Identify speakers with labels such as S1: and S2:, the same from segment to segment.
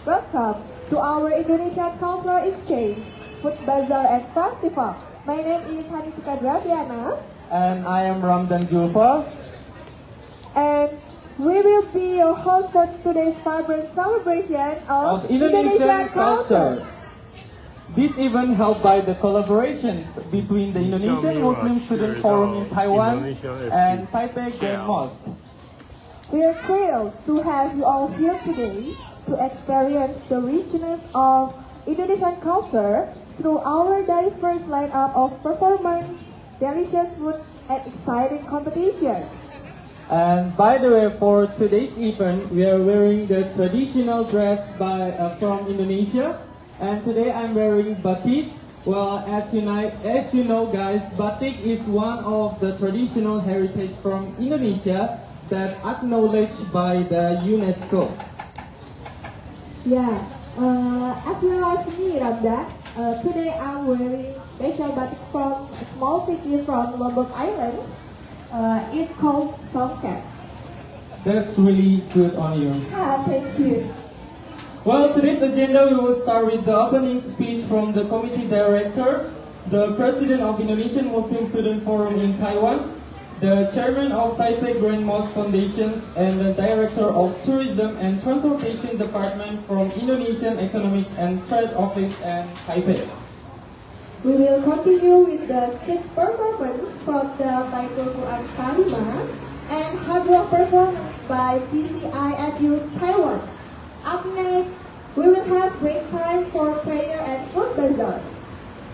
S1: Welcome to our Indonesian Cultural Exchange, Food Bazaar and Festival. My name is Hanitika Draviana.
S2: And I am Ramdan Julfa.
S1: And we will be your host for today's vibrant celebration of
S2: Indonesian culture. This event held by the collaborations between the Indonesian Muslim Student Forum in Taiwan and Taipei Grand Mosque.
S1: We are thrilled to have you all here today to experience the richness of Indonesian culture through our diverse lineup of performance, delicious food, and exciting competitions.
S2: And by the way, for today's event, we are wearing the traditional dress from Indonesia. And today I'm wearing batik. Well, as you know guys, batik is one of the traditional heritage from Indonesia that acknowledged by the UNESCO.
S1: Yeah, as well as me, Ramda, today I'm wearing special batik from a small city from Lombok Island. It's called Songket.
S2: That's really good on you.
S1: Thank you.
S2: Well, today's agenda, we will start with the opening speech from the committee director, the president of Indonesian Muslim Student Forum in Taiwan, the chairman of Taipei Grand Mosque Foundations, and the director of Tourism and Transportation Department from Indonesian Economic and Trade Office and Taipei.
S1: We will continue with the kids performance from the Baitul Quran Salima and hard rock performance by PCIMU Taiwan. Up next, we will have break time for prayer and food bazaar.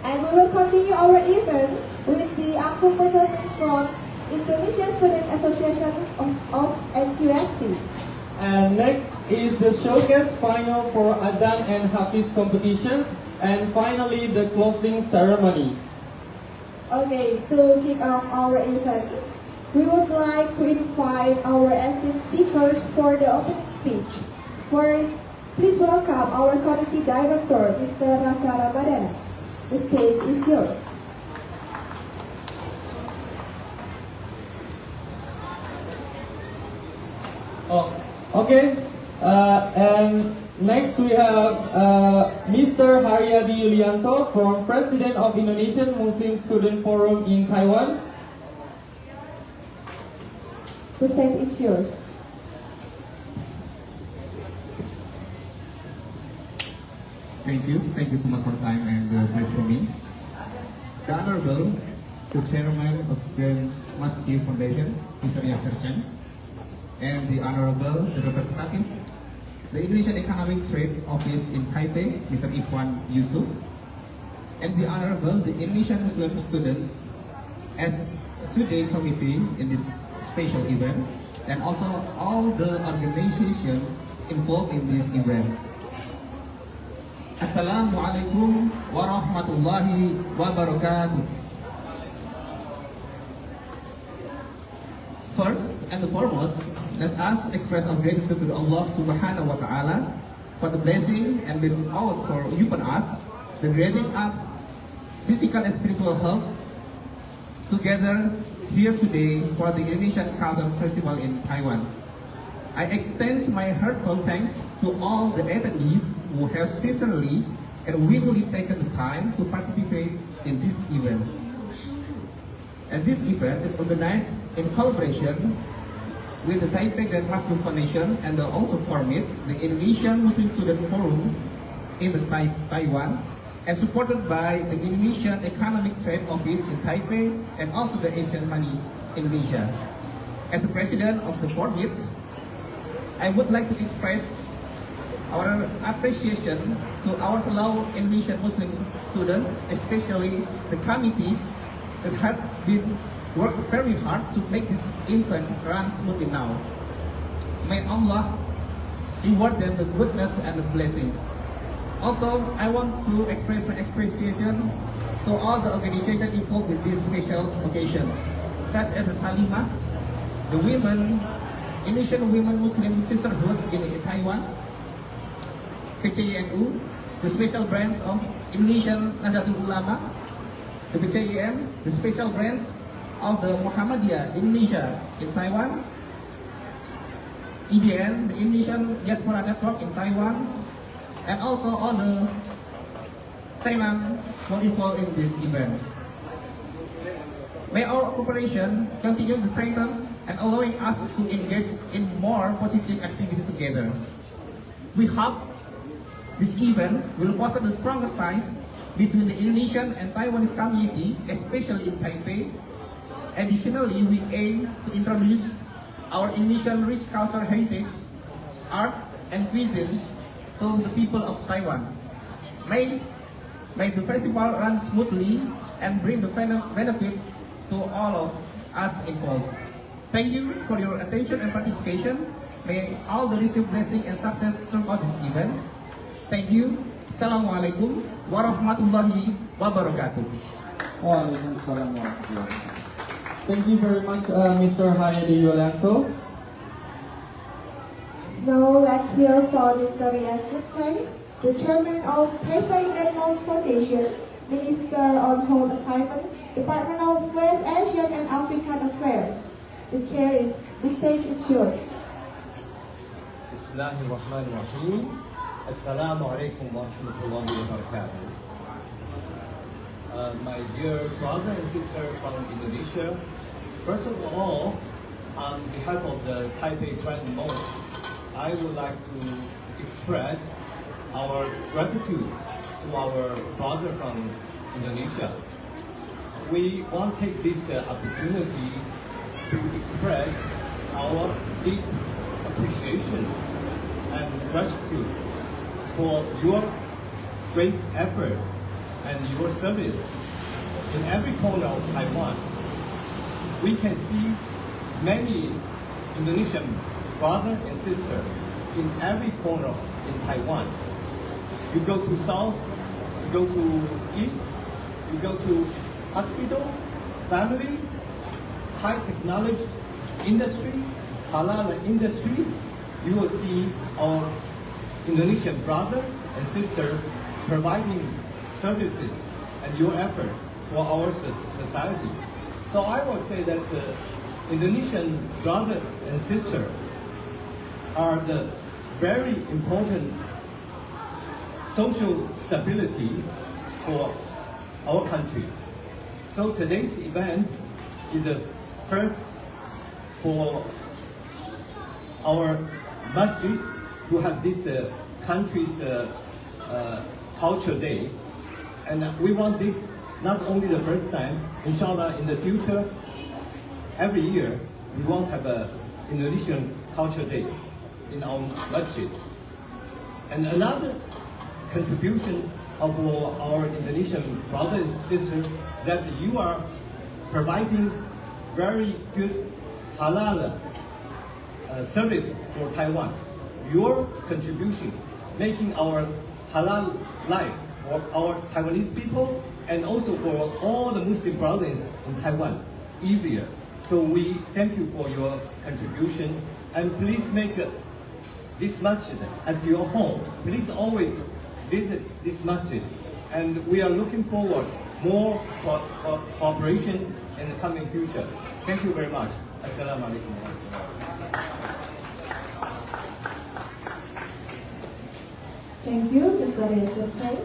S1: And we will continue our event with the angklung performance from Indonesian Student Association of NTUST.
S2: And next is the showcase final for Azan and Hafiz competitions. And finally, the closing ceremony.
S1: Okay, to kick off our event, we would like to invite our esteemed speakers for the opening speech. First, please welcome our committee director, Mr. Raka Ramadana. The stage is yours.
S2: Oh, okay. And next we have Mr. Haryadi Yulianto, from President of Indonesian Muslim Student Forum in Taiwan.
S1: The stage is yours.
S3: Thank you so much for the time and the pleasure for me. The Honorable, the Chairman of Grand Mosque Foundation, Mr. Yasser Chen, and the Honorable, the Representative, the Indonesian Economic Trade Office in Taipei, Mr. Ikhwan Yusuf, and the Honorable, the Indonesian Muslim Students as today committee in this special event, and also all the organizations involved in this event. Assalamualaikum warahmatullahi wabarakatuh. First and foremost, let us express our gratitude to Allah Subhanahu wa Ta'ala for the blessing and this out for upon us, the grading up physical and spiritual health together here today for the Indonesian Cultural Festival in Taiwan. I extend my heartfelt thanks to all the attendees who have sincerely and willingly taken the time to participate in this event. And this event is organized in collaboration with the Taipei Grand Mosque Foundation and also formed the Indonesian Muslim Student Forum in the Taiwan, and supported by the Indonesian Economic Trade Office in Taipei and also the Asian Money Indonesia. As the president of the forum, I would like to express our appreciation to our fellow Indonesian Muslim students, especially the committees that has been worked very hard to make this event run smoothly now. May Allah reward them the goodness and the blessings. Also, I want to express my appreciation to all the organizations involved with this special occasion, such as the Salima, the women, Indonesian Women Muslim Sisterhood in Taiwan, PCIMU, the special branch of Indonesian Nahdlatul Ulama, the PCIM, the special branch of the Muhammadiyah Indonesia in Taiwan, EDN, the Indonesian Diaspora Network in Taiwan, and also all the Thailand who involved in this event. May our cooperation continue to strengthen and allowing us to engage in more positive activities together. We hope this event will foster the stronger ties between the Indonesian and Taiwanese community, especially in Taipei. Additionally, we aim to introduce our Indonesian rich cultural heritage, art, and cuisine to the people of Taiwan. May the festival run smoothly and bring the benefit to all of us involved. Thank you for your attention and participation. May all the receive blessing and success throughout this event. Thank you. Assalamualaikum warahmatullahi wabarakatuh.
S2: Waalaikumsalam warahmatullahi wabarakatuh. Thank you very much, Mr. Hayadi Yulianto.
S1: Now let's hear from Mr. Riyad Kuttai, the chairman of Taipei Great Mosque Foundation, Minister on Home Assignment, Department of West Asian and African Affairs. The stage is yours.
S4: Bismillahirrahmanirrahim. Assalamualaikum warahmatullahi wabarakatuh. My dear brother and sister from Indonesia, first of all, on behalf of the Taipei Grand Mosque, I would like to express our gratitude to our brother from Indonesia. We want to take this opportunity to express our deep appreciation and gratitude for your great effort and your service in every corner of Taiwan. We can see many Indonesian brothers and sisters in every corner in Taiwan. You go to south, you go to east, you go to hospital, family, high technology industry, halal industry, you will see our Indonesian brother and sister providing services and your effort for our society. So I will say that Indonesian brother and sister are the very important social stability for our country. So today's event is the first for our masjid to have this country's culture day. And we want this not only the first time, inshallah in the future, every year we want to have a Indonesian culture day in our masjid. And another contribution of our Indonesian brothers and sisters that you are providing very good halal service for Taiwan. Your contribution making our halal life for our Taiwanese people and also for all the Muslim brothers in Taiwan easier. So we thank you for your contribution, and please make this masjid as your home. Please always visit this masjid, and we are looking forward more cooperation in the coming future. Thank you very much. Assalamu alaikum.
S1: Thank you, Mr. Riyad Kuttai.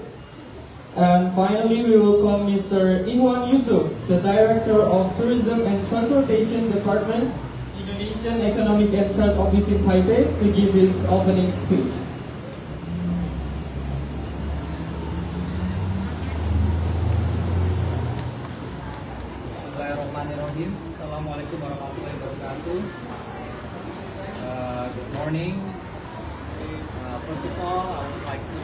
S2: And finally, we welcome Mr. Iwan Yusuf, the Director of Tourism and Transportation Department, Indonesian Economic and Trade Office in Taipei, to give his opening speech.
S5: Bismillahirrahmanirrahim. Assalamualaikum warahmatullahi wabarakatuh. Good morning. First of all, I would like to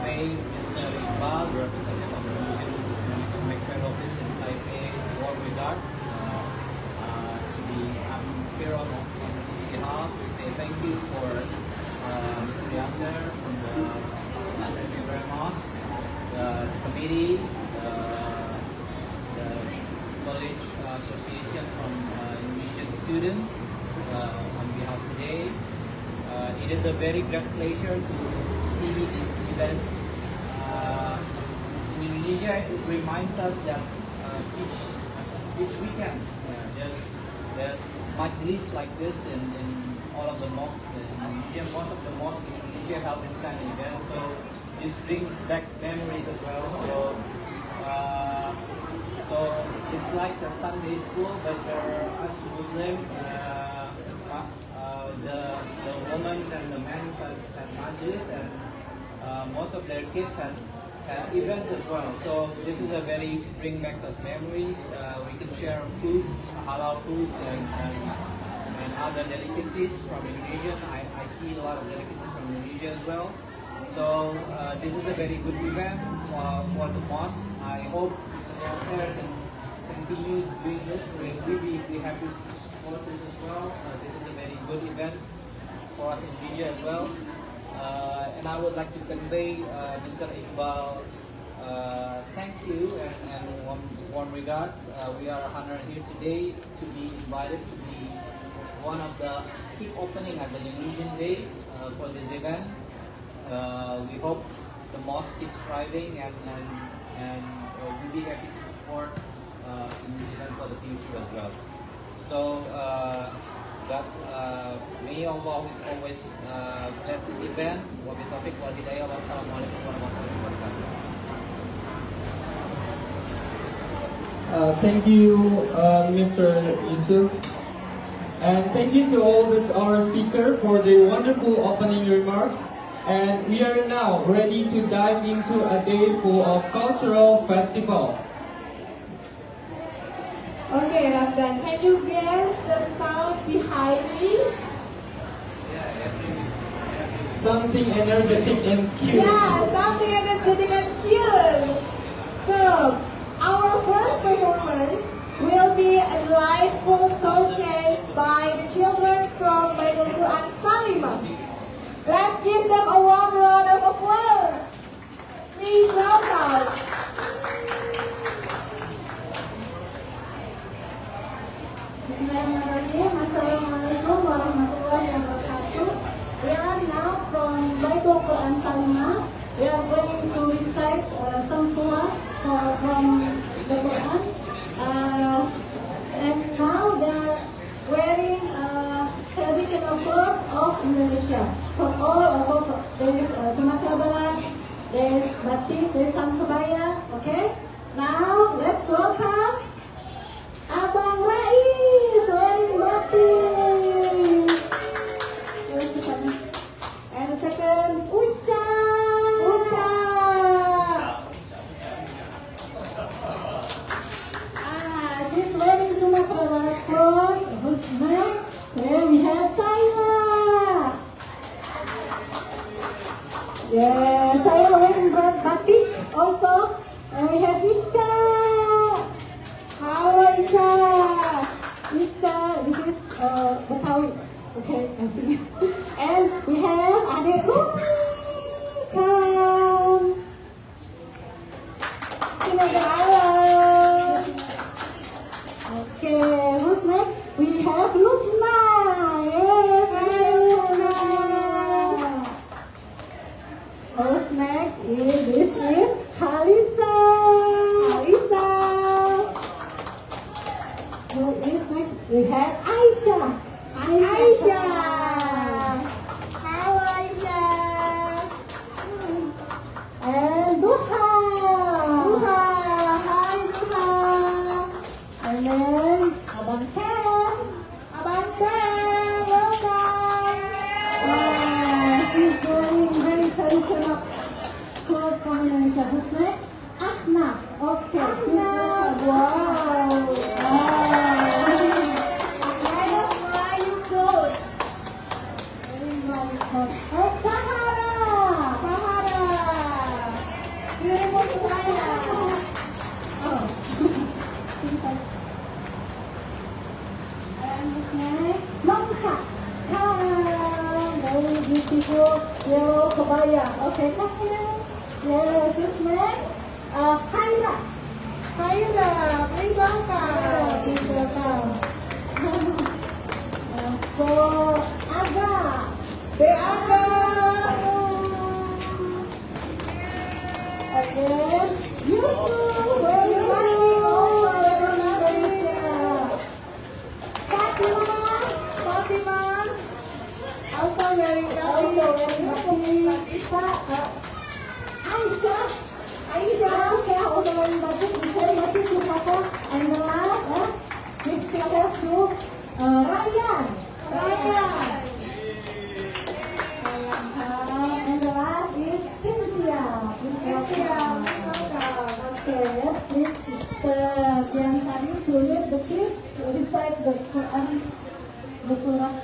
S5: pay Mr. Iqbal, the representative of the Indonesian Economic Trade Office in Taipei, warm regards. I'm here on his behalf to say thank you for Mr. Yasser from the Taipei Grand Mosque, the committee, the College Association from Indonesian students on behalf today. It is a very great pleasure to see this event. In Indonesia, it reminds us that each weekend there's majlis like this in all of the mosques in Indonesia. Most of the mosques in Indonesia we held this kind of event. So this brings back memories as well. So it's like a Sunday school, but for us Muslim, the woman and the men had majlis, and most of their kids had events as well. So this is a very bring back us memories. We can share foods, halal foods, and other delicacies from Indonesia. I see a lot of delicacies from Indonesia as well. So this is a very good event for the mosque. I hope Mr. Yasser can continue doing this. We'll be happy to support this as well. This is a very good event for us in Indonesia as well. And I would like to convey Mr. Iqbal thank you and warm regards. We are honored here today to be invited to be one of the key opening as an Indonesian Day for this event. We hope the mosque keeps thriving and we'll be happy to support in this event for the future as well. So that may Allah always bless this event. Wabillahi taufiq wal hidayah. Wassalamualaikum warahmatullahi wabarakatuh.
S2: Thank you, Mr. Yusuf. And thank you to all our speakers for their wonderful opening remarks. And we are now ready to dive into a day full of cultural festival.
S1: Okay, Ramdan, can you guess the sound behind me?
S2: Something energetic and cute.
S1: Yeah, something energetic and cute. So, our first performance will be a delightful showcase by the children from Baitul Quran Salimah. Let's give them a warm round of applause. Please welcome.
S6: Bismillahirrahmanirrahim. Assalamualaikum warahmatullahi wabarakatuh. We are now from Baitul Quran Salimah. We are going to recite some surah from the Quran. And now they are wearing traditional clothes of Indonesia. From all over, there is Sumatera Barat, there is batik, there is kebaya. Okay. Now let's welcome Abang Rais wearing batik. And the second, Uca. She's wearing Sumatera Barat cloth. Who's next? Then we have Saya. Yeah, Saya wearing batik also. And we have Ica. Halo Ica. Ica, this is Betawi. Okay, I think. And we have Adik Rumi. Come. Halo. Okay, who's next? We have Lukna. Yeah, hi Lukna. Who's next? This is Halisa. Who is next? We have Aisha.
S1: Aisyah. Halo Aisyah.
S6: And Duha.
S1: Hai Duha.
S6: And then Abang Ken.
S1: Abang Ken, welcome.
S6: She's wearing very traditional clothes from Indonesia. Who's next? Ahna. Okay.
S1: Ahna, wow. Melayu clothes.
S6: Oh, Sahara.
S1: Beautiful Sahara.
S6: Oh. And who's next? Longka. Very beautiful yellow kebaya. Okay, come here. Yes, who's next? Khaira.
S1: Khaira, please welcome.
S6: Please welcome. So, Aga.
S1: De Aga.
S6: Again, Yusuf. Very lucky also wearing Indonesia. Fatima.
S1: Fatima. Also wearing
S6: Also wearing batik. Aisha also learned batik. We say batik to Papa. And the last, we still have to Ryan. And the last is Cynthia. Okay, let's please Sister Diansari to lead the kids to recite the Quran, the surah.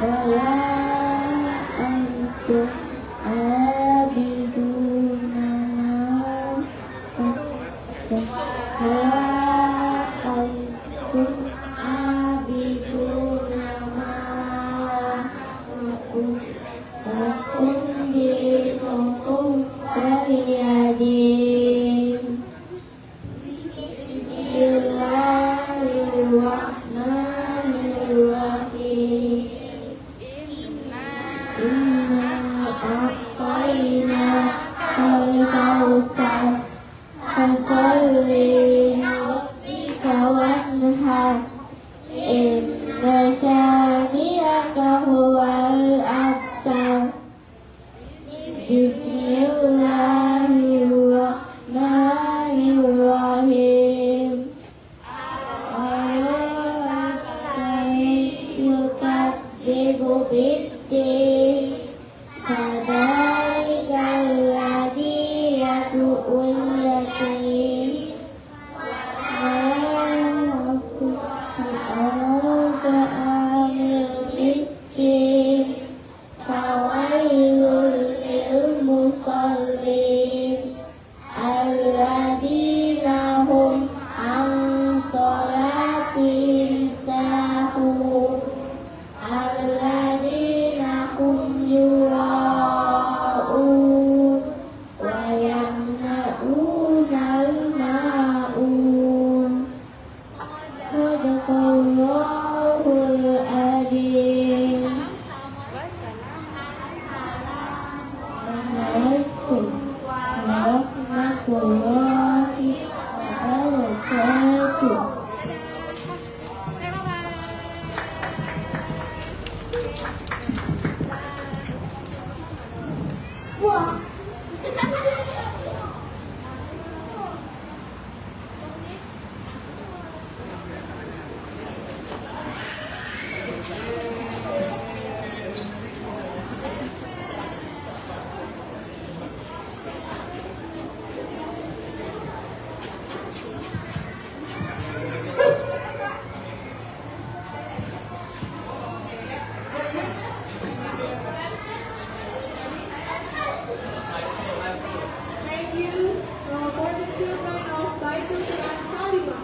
S7: Wala antum Bismillahirrahmanirrahim. Yukadzibu biddin Fadhalikal ladzi yadu'ul yatim Ta'amil miskin Fawailul lil musallin Alladzina hum an sholatihim sahun Alladzina hum yura'un wa yamna'unal ma'un Sadaqallahul adzim. Assalamualaikum warahmatullahi wabarakatuh. Wah.
S1: Thank you for the children of Baitul Quran Salimah.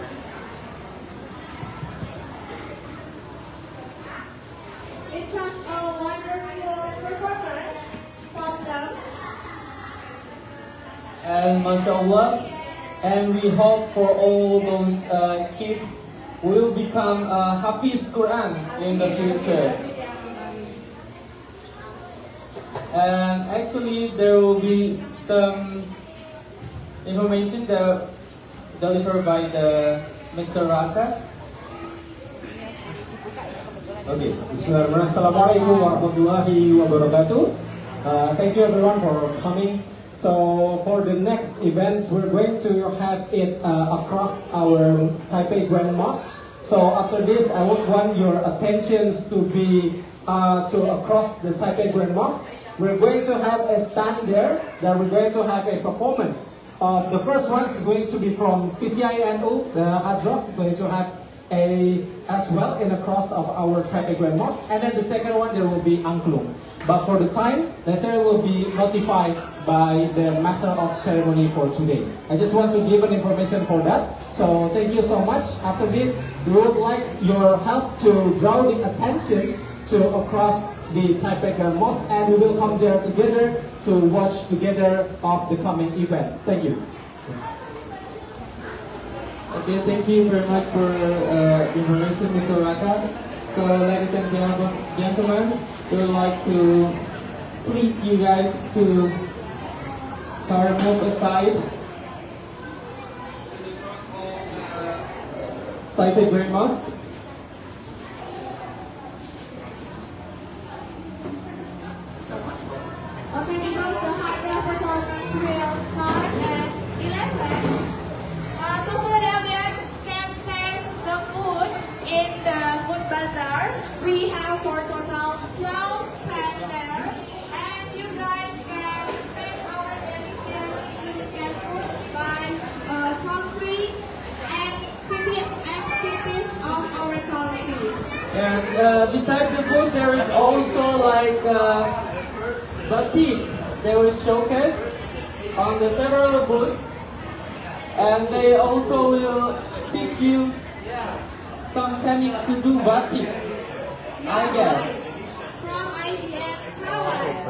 S1: It's just a wonderful performance from them.
S2: And mashallah, and we hope for all those kids will become Hafiz Quran in the future. And actually, there will be some information that delivered by the Mr. Raka.
S8: Okay, Bismillahirrahmanirrahim. Assalamualaikum warahmatullahi wabarakatuh. Thank you everyone for coming. So for the next events, we're going to have it across our Taipei Grand Mosque. So after this, I would want your attentions to be to across the Taipei Grand Mosque. We're going to have a stand there that we're going to have a performance. The first one is going to be from PCINO, the Hadrock, going to have as well in the cross of our Taipei Grand Mosque, and then the second one there will be Angklung. But for the time, the chair will be notified by the master of ceremony for today. I just want to give an information for that. So thank you so much. After this, we would like your help to draw the attentions to across the Taipei Grand Mosque, and we will come there together to watch together of the coming event. Thank you.
S2: Okay, thank you very much for information, Mr. Raka. So, ladies and gentlemen, we would like to please you guys to start move aside. Taipei Grand Mosque.
S1: Okay, because the Hadra performance will start at 11. So for the audience can taste the food in the food bazaar. We have for total 12 stands there. And you guys can taste our delicious Indonesian food by country and cities of our country.
S2: Yes, besides the food, there is also like batik. They will showcase on the several booths, and they also will teach you some technique to do batik, I guess.
S1: From IDN Taiwan.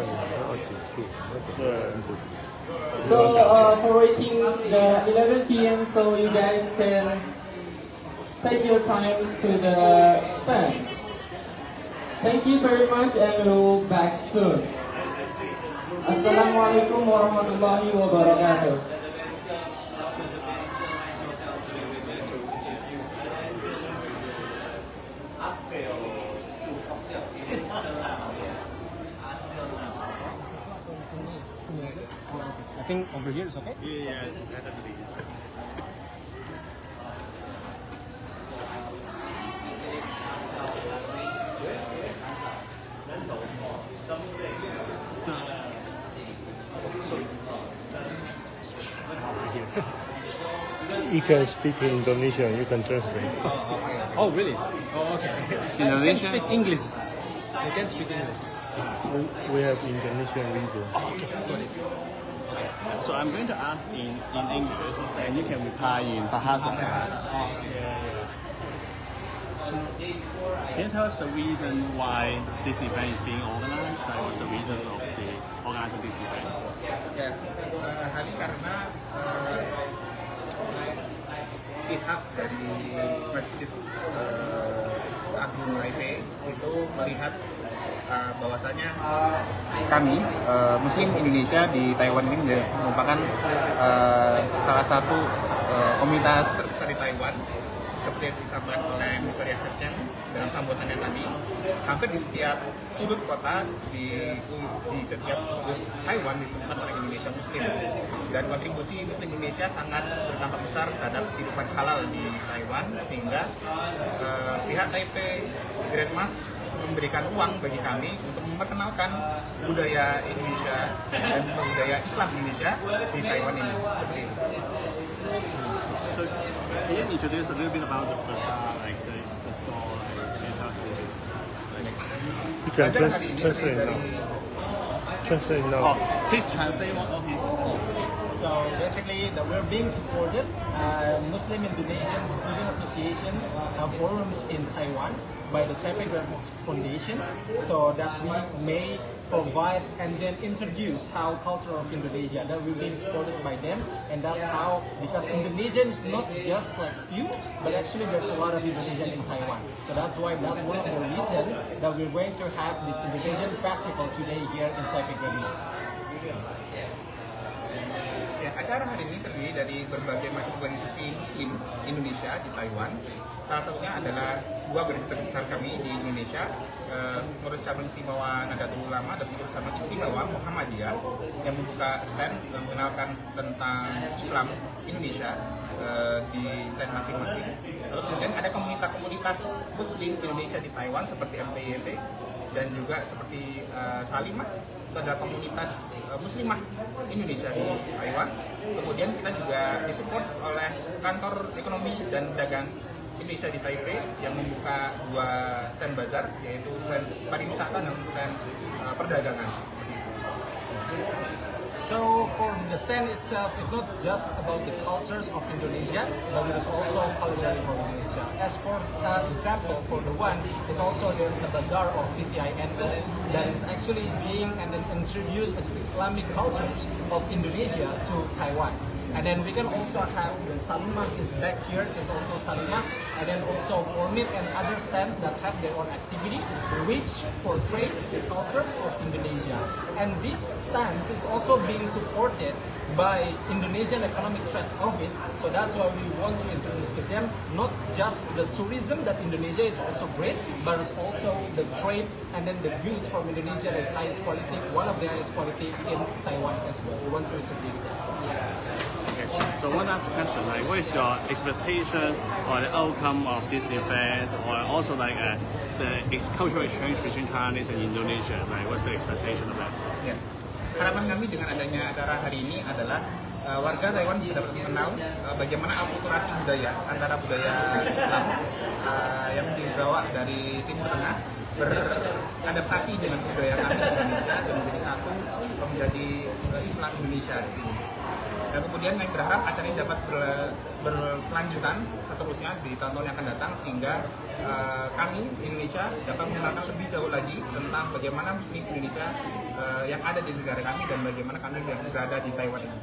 S2: So for waiting the 11 p.m. so you guys can take your time to the stand. Thank you very much, and we'll be back soon. Assalamualaikum warahmatullahi wabarakatuh.
S9: think over here is okay?
S10: Yeah, definitely.
S11: You can speak Indonesian, you can translate.
S9: Oh, really? Oh, okay. I can speak English. I can speak English.
S11: We have Indonesian reader.
S10: So I'm going to ask in English, and you can reply in Bahasa. So, can you tell us the reason why this event is being organized? Like, what's the reason of the organizing this event?
S3: Ya, hari karena pihak dari Masjid Agung Taipei itu melihat bahwasanya kami Muslim Indonesia di Taiwan ini merupakan salah satu komunitas terbesar di Taiwan. Seperti yang disampaikan oleh Mr. Yasser Chen dalam sambutannya tadi, hampir di setiap sudut kota di setiap sudut Taiwan disebutkan oleh Indonesia Muslim, dan kontribusi Muslim Indonesia sangat berdampak besar terhadap kehidupan halal di Taiwan, sehingga pihak Taipei Grand Mas memberikan uang bagi kami untuk memperkenalkan budaya Indonesia dan budaya Islam Indonesia di Taiwan ini. Seperti itu.
S10: So, can you introduce a little bit about the bazaar, like the store, can you tell us a little bit?
S11: You can translate now. Translate now.
S10: Oh, please translate what of it.
S9: So basically, we're being supported Muslim Indonesian Student Associations forums in Taiwan by the Taipei Grand Mosque Foundations, so that we may provide and then introduce how culture of Indonesia, that we're being supported by them, and that's how, because Indonesian is not just like few, but actually there's a lot of Indonesian in Taiwan. So that's why, that's one of the reasons that we're going to have this Indonesian festival today here in Taipei Grand Mosque.
S3: Ya, acara hari ini terdiri dari berbagai macam organisasi Muslim Indonesia di Taiwan. Salah satunya adalah dua organisasi besar kami di Indonesia, Pengurus Cabang Istimewa Nahdlatul Ulama dan Pengurus Cabang Istimewa Muhammadiyah, yang membuka stand mengenalkan tentang Islam Indonesia di stand masing-masing. Lalu kemudian ada komunitas Muslim Indonesia di Taiwan seperti MPYT, dan juga seperti Salimah, itu adalah komunitas Muslimah Indonesia di Taiwan. Kemudian kita juga disupport oleh Kantor Ekonomi dan Dagang Indonesia di Taipei yang membuka dua stand bazar, yaitu stand pariwisata dan stand perdagangan.
S9: So for the stand itself, it's not just about the cultures of Indonesia, but it is also culinary for Indonesia. As for example, for the one, it's also there's the bazaar of PCINO that is actually being and then introduced the Islamic cultures of Indonesia to Taiwan. And then we can also have the Salimah is back here, is also Salimah, and then also Formit and other stands that have their own activity, which portrays the cultures of Indonesia. And this stands is also being supported by Indonesian Economic Trade Office, so that's why we want to introduce to them not just the tourism that Indonesia is also great, but it's also the trade and then the goods from Indonesia that is highest quality, one of the highest quality in Taiwan as well. We want to introduce that.
S10: So one last question, like what is your expectation or the outcome of this event, or also like the cultural exchange between Taiwanese and Indonesia? Like what's the expectation of that?
S3: Ya. Harapan kami dengan adanya acara hari ini adalah warga Taiwan bisa dapat mengenal bagaimana akulturasi budaya antara budaya Islam yang dibawa dari Timur Tengah beradaptasi dengan budaya kami di Indonesia dan menjadi satu menjadi Islam Indonesia di sini. Dan kemudian kami berharap acara ini dapat berkelanjutan seterusnya di tahun-tahun yang akan datang, sehingga kami Indonesia dapat mengenalkan lebih jauh lagi tentang bagaimana Muslim Indonesia yang ada di negara kami dan bagaimana kami yang berada di Taiwan ini.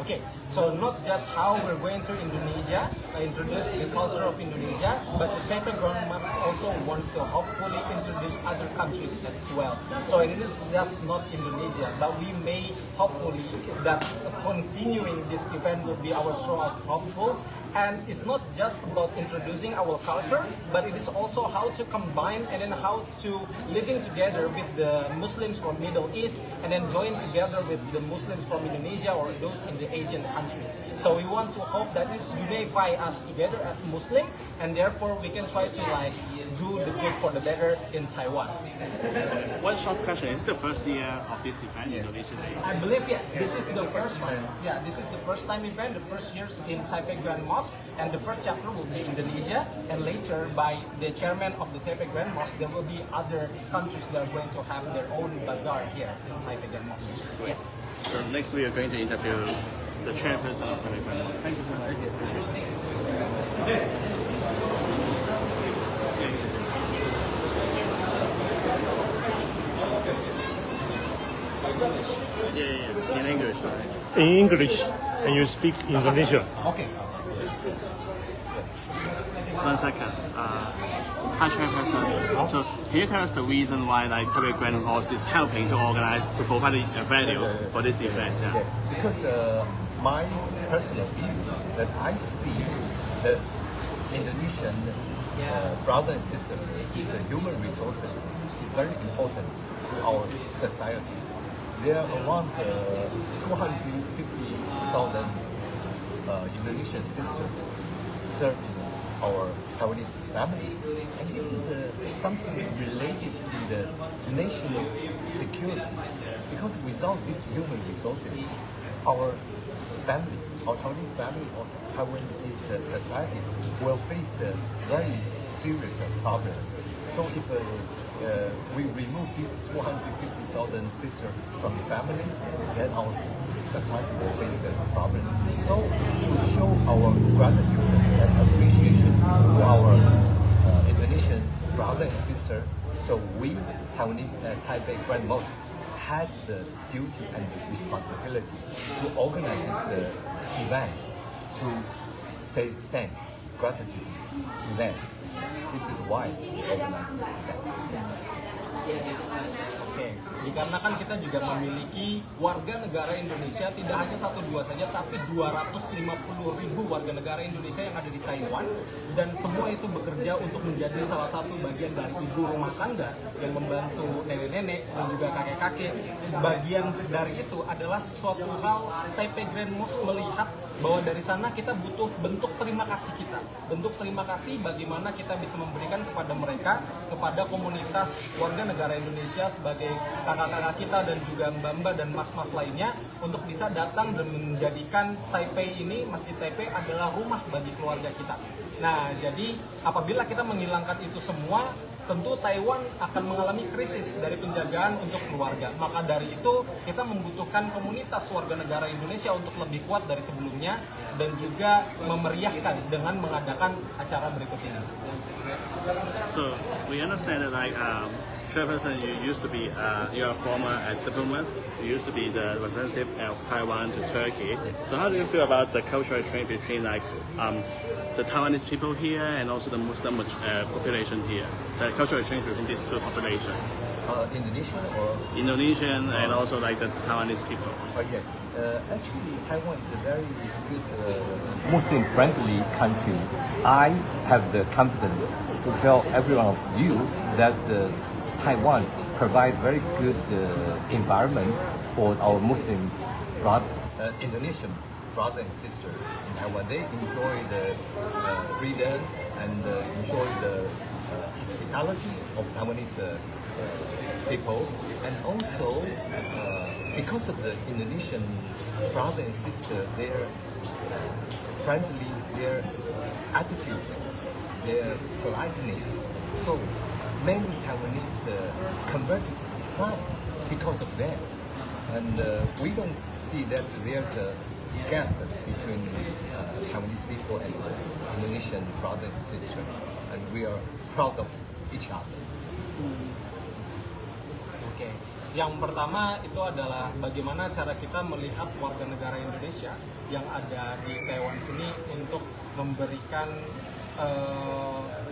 S9: Okay, so not just how we're going to Indonesia, introduce the culture of Indonesia, but the Taipei Grand Mosque also wants to hopefully introduce other countries as well. So it is just not Indonesia, but we may hopefully that continuing this event will be our throughout hopefuls, And it's not just about introducing our culture, but it is also how to combine and then how to living together with the Muslims from Middle East and then join together with the Muslims from Indonesia or those in the Asian countries. So we want to hope that this unify us together as Muslim, and therefore we can try to like do the good for the better in Taiwan.
S10: One short question: is it the first year of this event in Indonesia Day?
S9: I believe yes, this is the first time. Yeah, this is the first time event, the first years in Taipei Grand Mosque, and the first chapter will be Indonesia, and later by the chairman of the Taipei Grand Mosque, there will be other countries that are going to have their own bazaar here in Taipei Grand Mosque. Yes.
S10: So next we are going to interview the chairperson of Taipei Grand Mosque. Thank you so much. Yeah, in English, right?
S11: In English, and you speak Indonesian.
S9: Okay.
S10: 1 second. Hi, Chairperson. So, can you tell us the reason why like Taipei Grand Mosque is helping to organize, to provide a venue for this event? Yeah.
S12: Because my personal view that I see that Indonesian brother and sister is human resources is very important to our society. There are around 250,000 Indonesian sisters serving our Taiwanese family, and this is something related to the national security. Because without these human resources, our family, our Taiwanese family, or Taiwanese society will face a very serious problem. So if we remove these 250,000 sisters from the family, then our society will face a problem. So to show our gratitude and appreciation to our Indonesian brother and sister, so we, Taipei Grand Mosque, has the duty and responsibility to organize this event to say gratitude to them. This is why we organize this event.
S9: Oke, dikarenakan kita juga memiliki warga negara Indonesia tidak hanya 1-2 saja, tapi 250.000 warga negara Indonesia yang ada di Taiwan, dan semua itu bekerja untuk menjadi salah satu bagian dari ibu rumah tangga yang membantu nenek-nenek dan juga kakek-kakek. Bagian dari itu adalah suatu hal Taipei Grand Mosque melihat bahwa dari sana kita butuh bentuk terima kasih kita, bentuk terima kasih bagaimana kita bisa memberikan kepada mereka, kepada komunitas warga negara Indonesia sebagai kakak-kakak kita dan juga mbak-mbak dan mas-mas lainnya untuk bisa datang dan menjadikan Taipei ini, Masjid Taipei adalah rumah bagi keluarga kita. Nah, jadi apabila kita menghilangkan itu semua, tentu Taiwan akan mengalami krisis dari penjagaan untuk keluarga. Maka dari itu kita membutuhkan komunitas warga negara Indonesia untuk lebih kuat dari sebelumnya dan juga memeriahkan dengan mengadakan acara berikut ini.
S10: So we understand that like Chairperson, you used to be you're a former diplomat. You used to be the representative of Taiwan to Turkey. So how do you feel about the cultural exchange between like the Taiwanese people here and also the Muslim population here? The cultural exchange between these two populations.
S12: Indonesian or
S10: Indonesian and also like the Taiwanese people.
S12: Yeah. Actually, Taiwan is a very good Muslim-friendly country. I have the confidence to tell everyone of you that Taiwan provides very good environment for our Muslim brothers, Indonesian brothers and sisters in Taiwan. They enjoy the freedom and enjoy the hospitality of Taiwanese people, and also because of the Indonesian brothers and sisters, their friendly, their attitude, their politeness. So many Taiwanese converted to Islam because of them, and we don't see that there's a gap between Taiwanese people and Indonesian brothers and sisters, and we are proud of each other.
S9: Oke, yang pertama itu adalah bagaimana cara kita melihat warga negara Indonesia yang ada di Taiwan sini untuk memberikan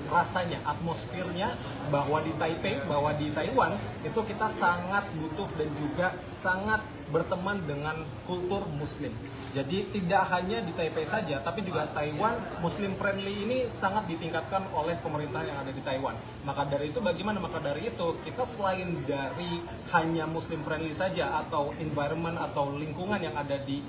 S9: rasanya, atmosfernya bahwa di Taipei, bahwa di Taiwan itu kita sangat butuh dan juga sangat berteman dengan kultur Muslim. Jadi tidak hanya di Taipei saja, tapi juga Taiwan Muslim friendly ini sangat ditingkatkan oleh pemerintah yang ada di Taiwan. Maka dari itu bagaimana? Maka dari itu kita selain dari hanya Muslim friendly saja atau environment atau lingkungan yang ada di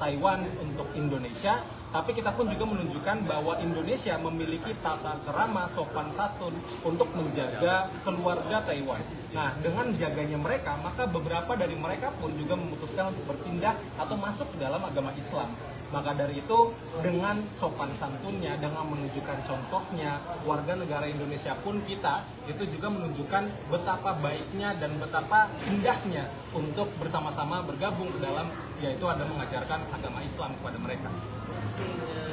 S9: Taiwan untuk Indonesia, tapi kita pun juga menunjukkan bahwa Indonesia memiliki tata kerama sopan santun untuk menjaga keluarga Taiwan. Nah, dengan jaganya mereka, maka beberapa dari mereka pun juga memutuskan untuk berpindah atau masuk ke dalam agama Islam. Maka dari itu, dengan sopan santunnya, dengan menunjukkan contohnya, warga negara Indonesia pun kita, itu juga menunjukkan betapa baiknya dan betapa indahnya untuk bersama-sama bergabung ke dalam, yaitu ada mengajarkan agama Islam kepada mereka.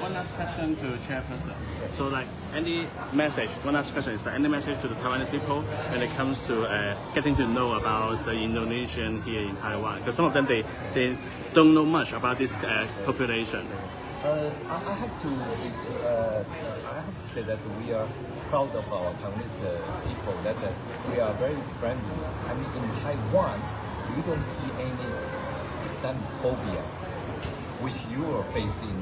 S10: One last question to Chairperson. So, like, any message? One last question is: any message to the Taiwanese people when it comes to getting to know about the Indonesian here in Taiwan? Because some of them they don't know much about this population.
S12: I have to say that we are proud of our Taiwanese people. That we are very friendly. I mean, in Taiwan, we don't see any Islamophobia, which you are facing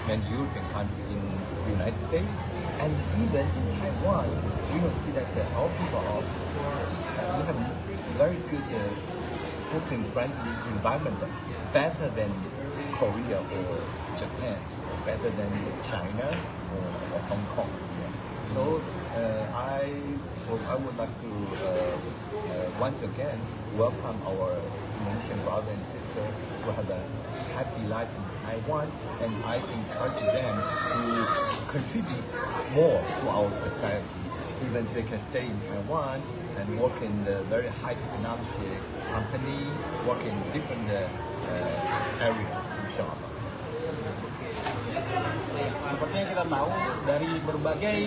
S12: many European countries in the United States, and even in Taiwan, we don't see that our people are we have very good Muslim-friendly environment, better than Korea or Japan, better than China or Hong Kong. Yeah. So I would like to once again welcome our Indonesian brothers and sisters to have a happy life in Taiwan, and I encourage them to contribute more to our society. Even they can stay in Taiwan and work in the very high technology company, work in different areas, inshallah.
S9: Seperti yang kita tahu dari berbagai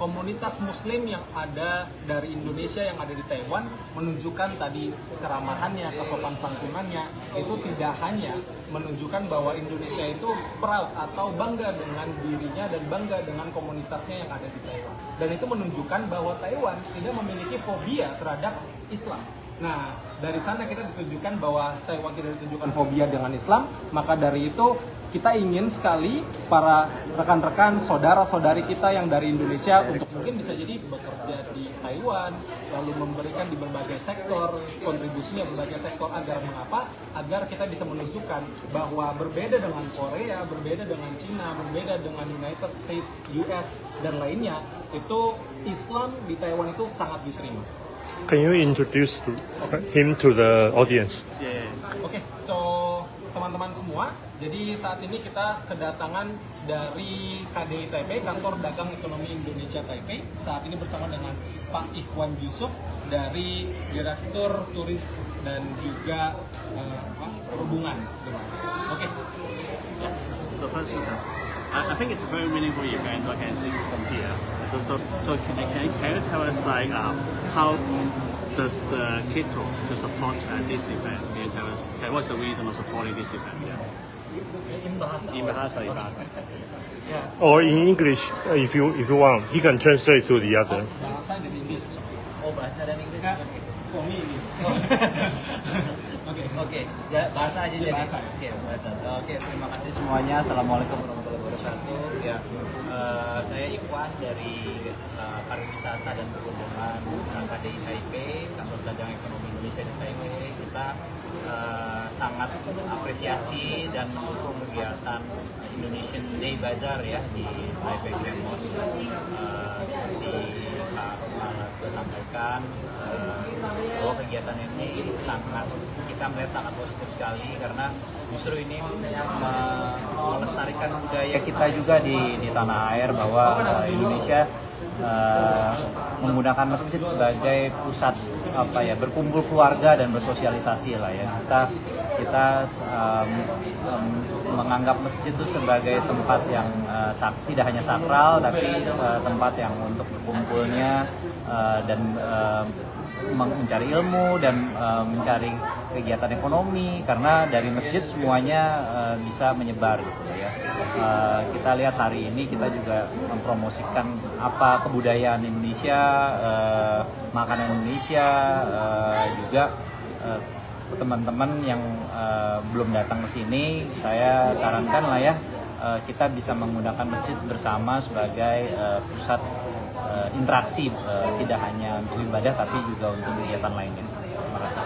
S9: komunitas Muslim yang ada dari Indonesia yang ada di Taiwan menunjukkan tadi keramahannya, kesopan santunannya, itu tidak hanya menunjukkan bahwa Indonesia itu proud atau bangga dengan dirinya dan bangga dengan komunitasnya yang ada di Taiwan. Dan itu menunjukkan bahwa Taiwan tidak memiliki fobia terhadap Islam. Nah, dari sana kita ditunjukkan bahwa Taiwan tidak ditunjukkan fobia dengan Islam, maka dari itu kita ingin sekali para rekan-rekan, saudara-saudari kita yang dari Indonesia untuk mungkin bisa jadi bekerja di Taiwan, lalu memberikan di berbagai sektor, kontribusinya berbagai sektor agar mengapa? Agar kita bisa menunjukkan bahwa berbeda dengan Korea, berbeda dengan Cina, berbeda dengan United States, US, dan lainnya, itu Islam di Taiwan itu sangat diterima.
S11: Can you introduce him to the audience?
S9: Oke, so teman-teman semua, jadi saat ini kita kedatangan dari KDI Taipei, Kantor Dagang Ekonomi Indonesia Taipei. Saat ini bersama dengan Pak Ikhwan Yusuf dari Direktur Turis dan juga Perhubungan. Oke.
S10: Yes. So first, I think it's a very meaningful event. I can see from here. So can you tell us like how does the KITO to support this event? Can you tell us what's the reason of supporting this event? Yeah. In Bahasa.
S9: Yeah.
S11: Or in English, if you want, he can translate to the other.
S9: Bahasa dan Inggris.
S5: Oh, bahasa dan Inggris.
S9: For me, English.
S5: Oke. Ya, bahasa aja jadi.
S9: Bahasa.
S5: Bahasa. Oke, terima kasih semuanya. Assalamualaikum warahmatullahi wabarakatuh. Ya, saya Ikhwan dari Pariwisata dan Perhubungan KDI Taipei, Kantor Dagang Ekonomi Indonesia di Taipei. Kita sangat apresiasi dan mendukung kegiatan Indonesian Day Bazaar ya di Taipei Grand Mosque. Seperti Pak sampaikan bahwa kegiatan ini kita melihat sangat positif sekali karena justru ini melestarikan budaya kita juga di tanah air bahwa Indonesia menggunakan masjid sebagai pusat berkumpul keluarga dan bersosialisasi lah ya. Kita menganggap masjid itu sebagai tempat yang tidak hanya sakral tapi tempat yang untuk berkumpulnya dan mencari ilmu dan mencari kegiatan ekonomi karena dari masjid semuanya bisa menyebar gitu ya. kita lihat hari ini kita juga mempromosikan apa kebudayaan Indonesia, makanan Indonesia, juga teman-teman yang belum datang ke sini, saya sarankan lah ya, kita bisa menggunakan masjid bersama sebagai pusat interaksi, tidak hanya untuk ibadah tapi juga untuk kegiatan lainnya. Terima kasih.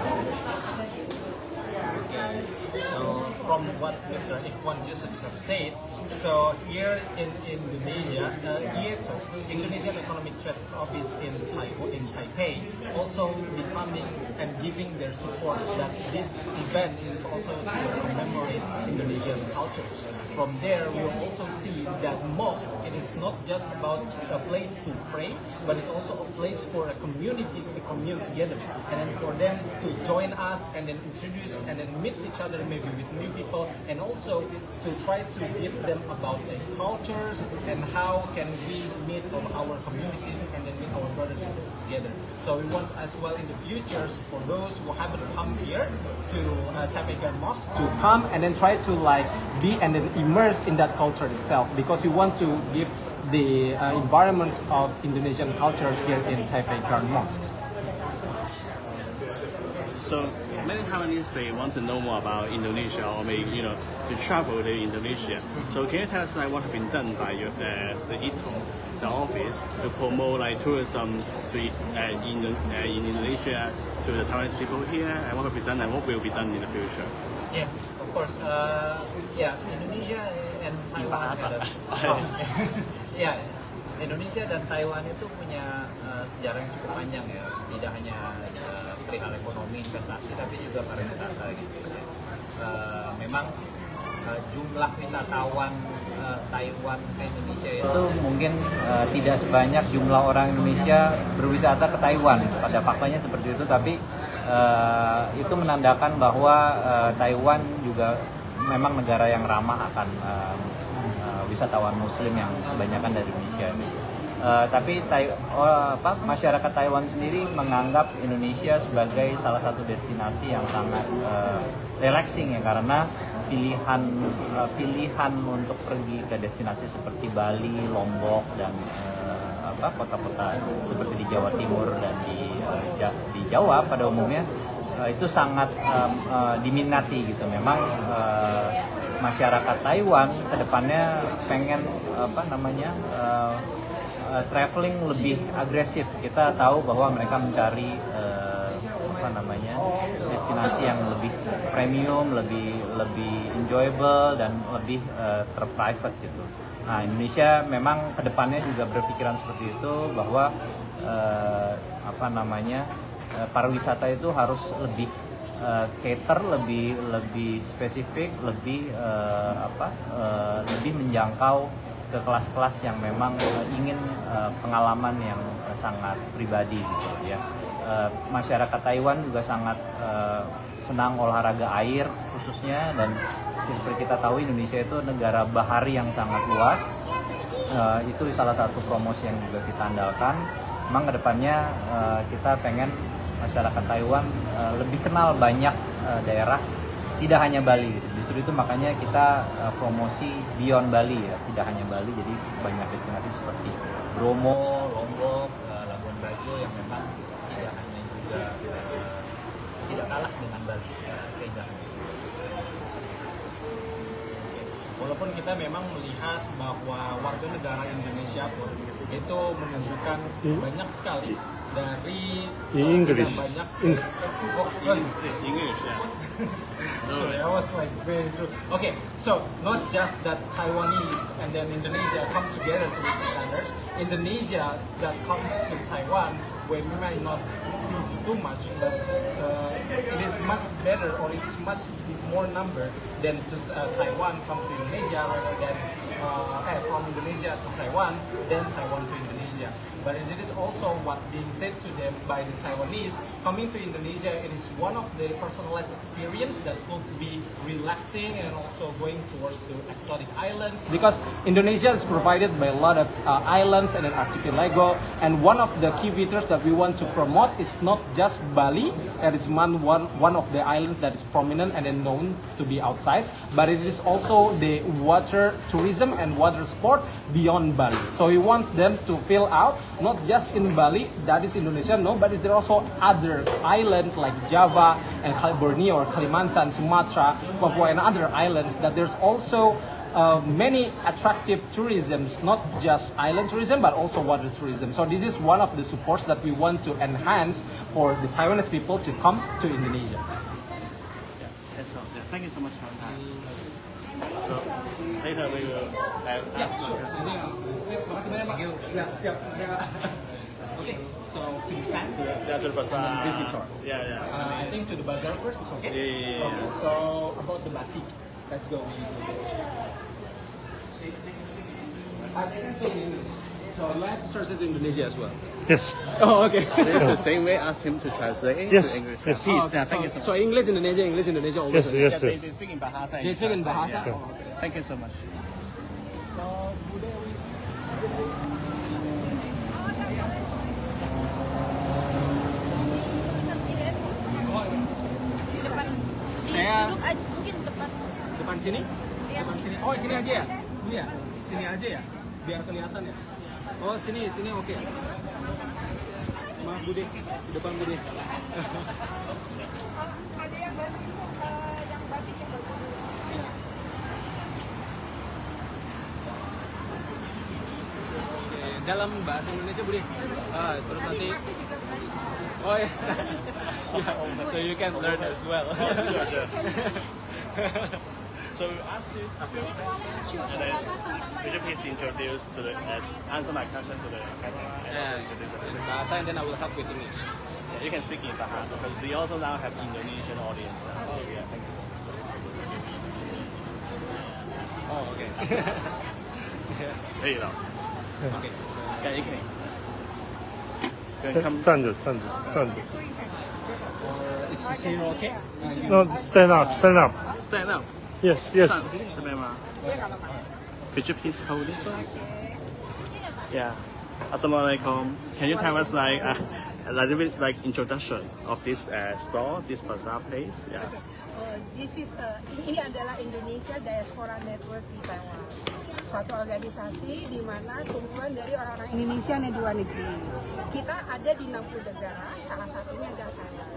S9: So from what Mr. Ikhwan Yusuf has said, so here in Indonesia, IETO, Indonesian Economic Trade Office in Taipei, also becoming and giving their support that this event is also to commemorate Indonesian cultures. From there, we will also see that mosque, it is not just about a place to pray, but it's also a place for a community to commune together, and then for them to join us and then introduce and then meet each other maybe with new people, and also to try to give them about the cultures and how can we meet of our communities and then meet our brothers and sisters together. So we want as well in the future for those who haven't come here to Taipei Grand Mosque to come and then try to like be and then immerse in that culture itself, because we want to give the environments of Indonesian cultures here in Taipei Grand Mosques.
S10: So many Taiwanese, they want to know more about Indonesia, or maybe to travel to Indonesia. So can you tell us like what have been done by the IETO, the office, to promote like tourism to in Indonesia to the Taiwanese people here, and what have been done and what will be done in the future?
S5: Yeah, of course. Indonesia and Taiwan. Indonesia dan Taiwan itu punya sejarah yang cukup panjang ya, tidak hanya perihal ekonomi, investasi, tapi juga pariwisata gitu. Memang jumlah wisatawan Taiwan ke Indonesia itu mungkin tidak sebanyak jumlah orang Indonesia berwisata ke Taiwan. Pada faktanya seperti itu, tapi itu menandakan bahwa Taiwan juga memang negara yang ramah akan wisatawan Muslim yang kebanyakan dari Indonesia. Tapi masyarakat Taiwan sendiri menganggap Indonesia sebagai salah satu destinasi yang sangat relaxing ya, karena pilihan untuk pergi ke destinasi seperti Bali, Lombok dan kota-kota seperti di Jawa Timur dan di Jawa pada umumnya itu sangat diminati gitu. Memang masyarakat Taiwan kedepannya pengen traveling lebih agresif. Kita tahu bahwa mereka mencari destinasi yang lebih premium, lebih enjoyable dan lebih terprivate gitu. Nah, Indonesia memang kedepannya juga berpikiran seperti itu, bahwa pariwisata itu harus lebih cater, lebih spesifik, lebih menjangkau ke kelas-kelas yang memang ingin pengalaman yang sangat pribadi gitu ya. Masyarakat Taiwan juga sangat senang olahraga air khususnya, dan seperti kita tahu Indonesia itu negara bahari yang sangat luas. Itu salah satu promosi yang juga kita andalkan. Memang kedepannya kita pengen masyarakat Taiwan lebih kenal banyak daerah, tidak hanya Bali gitu. Justru itu makanya kita promosi beyond Bali ya, tidak hanya Bali, jadi banyak destinasi seperti Bromo, Lombok, Labuan Bajo yang memang tidak hanya juga tidak kalah dengan Bali keindahannya.
S9: Walaupun kita memang melihat bahwa warga negara Indonesia pun itu menunjukkan banyak sekali dari
S11: English.
S9: banyak
S10: English, yeah.
S9: Sorry, I was like very true. Okay, so not just that Taiwanese and then Indonesia come together to each other. Indonesia that comes to Taiwan, where we might not see too much, but it is much better, or it's much more number than to Taiwan come to Indonesia, rather than from Indonesia to Taiwan, then Taiwan to Indonesia. Indonesia. But it is also what being said to them by the Taiwanese. Coming to Indonesia, it is one of the personalized experience that could be relaxing and also going towards the exotic islands. Because Indonesia is provided by a lot of islands and an archipelago. And one of the key features that we want to promote is not just Bali, that is one of the islands that is prominent and then known to be outside, but it is also the water tourism and water sport beyond Bali. So we want them to fill out not just in Bali, that is Indonesia, no, but there are also other islands like Java and Borneo or Kalimantan, Sumatra, Papua, and other islands that there's also many attractive tourisms, not just island tourism, but also water tourism. So this is one of the supports that we want to enhance for the Taiwanese people to come to Indonesia.
S10: That's all. Yeah, thank you so much for your time. So later we will ask
S9: Sure. Makasih banyak Pak. Ya, siap. Okay, so to the stand.
S10: Yeah, to the bazaar.
S9: And then visitor.
S10: Yeah.
S9: I think to the bazaar first is okay.
S10: Yeah.
S9: Okay, so about the batik, let's go. I can speak English, so I have to translate to Indonesia as well.
S11: Yes.
S9: Oh, okay.
S10: It's the same way. Ask him to translate
S11: Yes,
S10: to English.
S11: yes.
S10: Please,
S9: Okay,
S10: thank you so much.
S9: So English, Indonesia, always.
S11: Yes.
S10: They speak in Bahasa.
S9: They speak in Bahasa.
S10: Yeah.
S9: Oh, okay.
S10: Thank you so much.
S9: Saya depan sini? Depan sini. Oh, sini aja ya? Ini ya? Sini aja ya? Biar kelihatan ya? Oh, sini oke. Maaf Bude, depan Bude. Dalam bahasa Indonesia Bude. Terus nanti oh ya. Yeah. So you can learn as well.
S10: So we ask you a few questions, and then would you please introduce to the answer my question to the camera and also introduce
S9: In Bahasa, and then I will help with English.
S10: Yeah, you can speak in Bahasa because we also now have Indonesian audience. Oh yeah, thank you.
S9: Oh, okay.
S10: 可以了。
S9: Okay.
S10: Yeah, you can.
S11: 站着。
S9: Is zero okay?
S11: No, stand up.
S10: Stand up.
S11: Yes.
S10: 这边吗 Could you please hold this one? Yeah. Assalamualaikum. Can you tell us like a little bit like introduction of this store, this bazaar place? Yeah.
S13: Ini adalah Indonesia Diaspora Network di Taiwan. Suatu organisasi di mana kumpulan dari orang-orang Indonesia yang di luar negeri. Kita ada di 60 negara, salah satunya adalah Taiwan.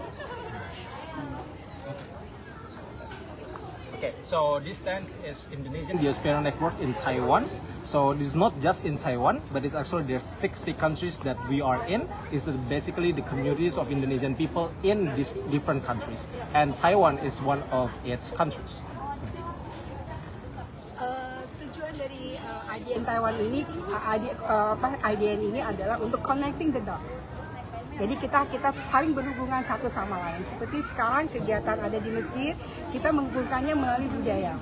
S9: Okay, so this stand is Indonesian Diaspora Network in Taiwan. So this is not just in Taiwan, but it's actually there are 60 countries that we are in. It's basically the communities of Indonesian people in these different countries, and Taiwan is one of its countries.
S13: Tujuan dari IDN Taiwan ini, IDN ini adalah untuk connecting the dots. Jadi kita saling berhubungan satu sama lain. Seperti sekarang kegiatan ada di masjid, kita menghubungkannya melalui budaya.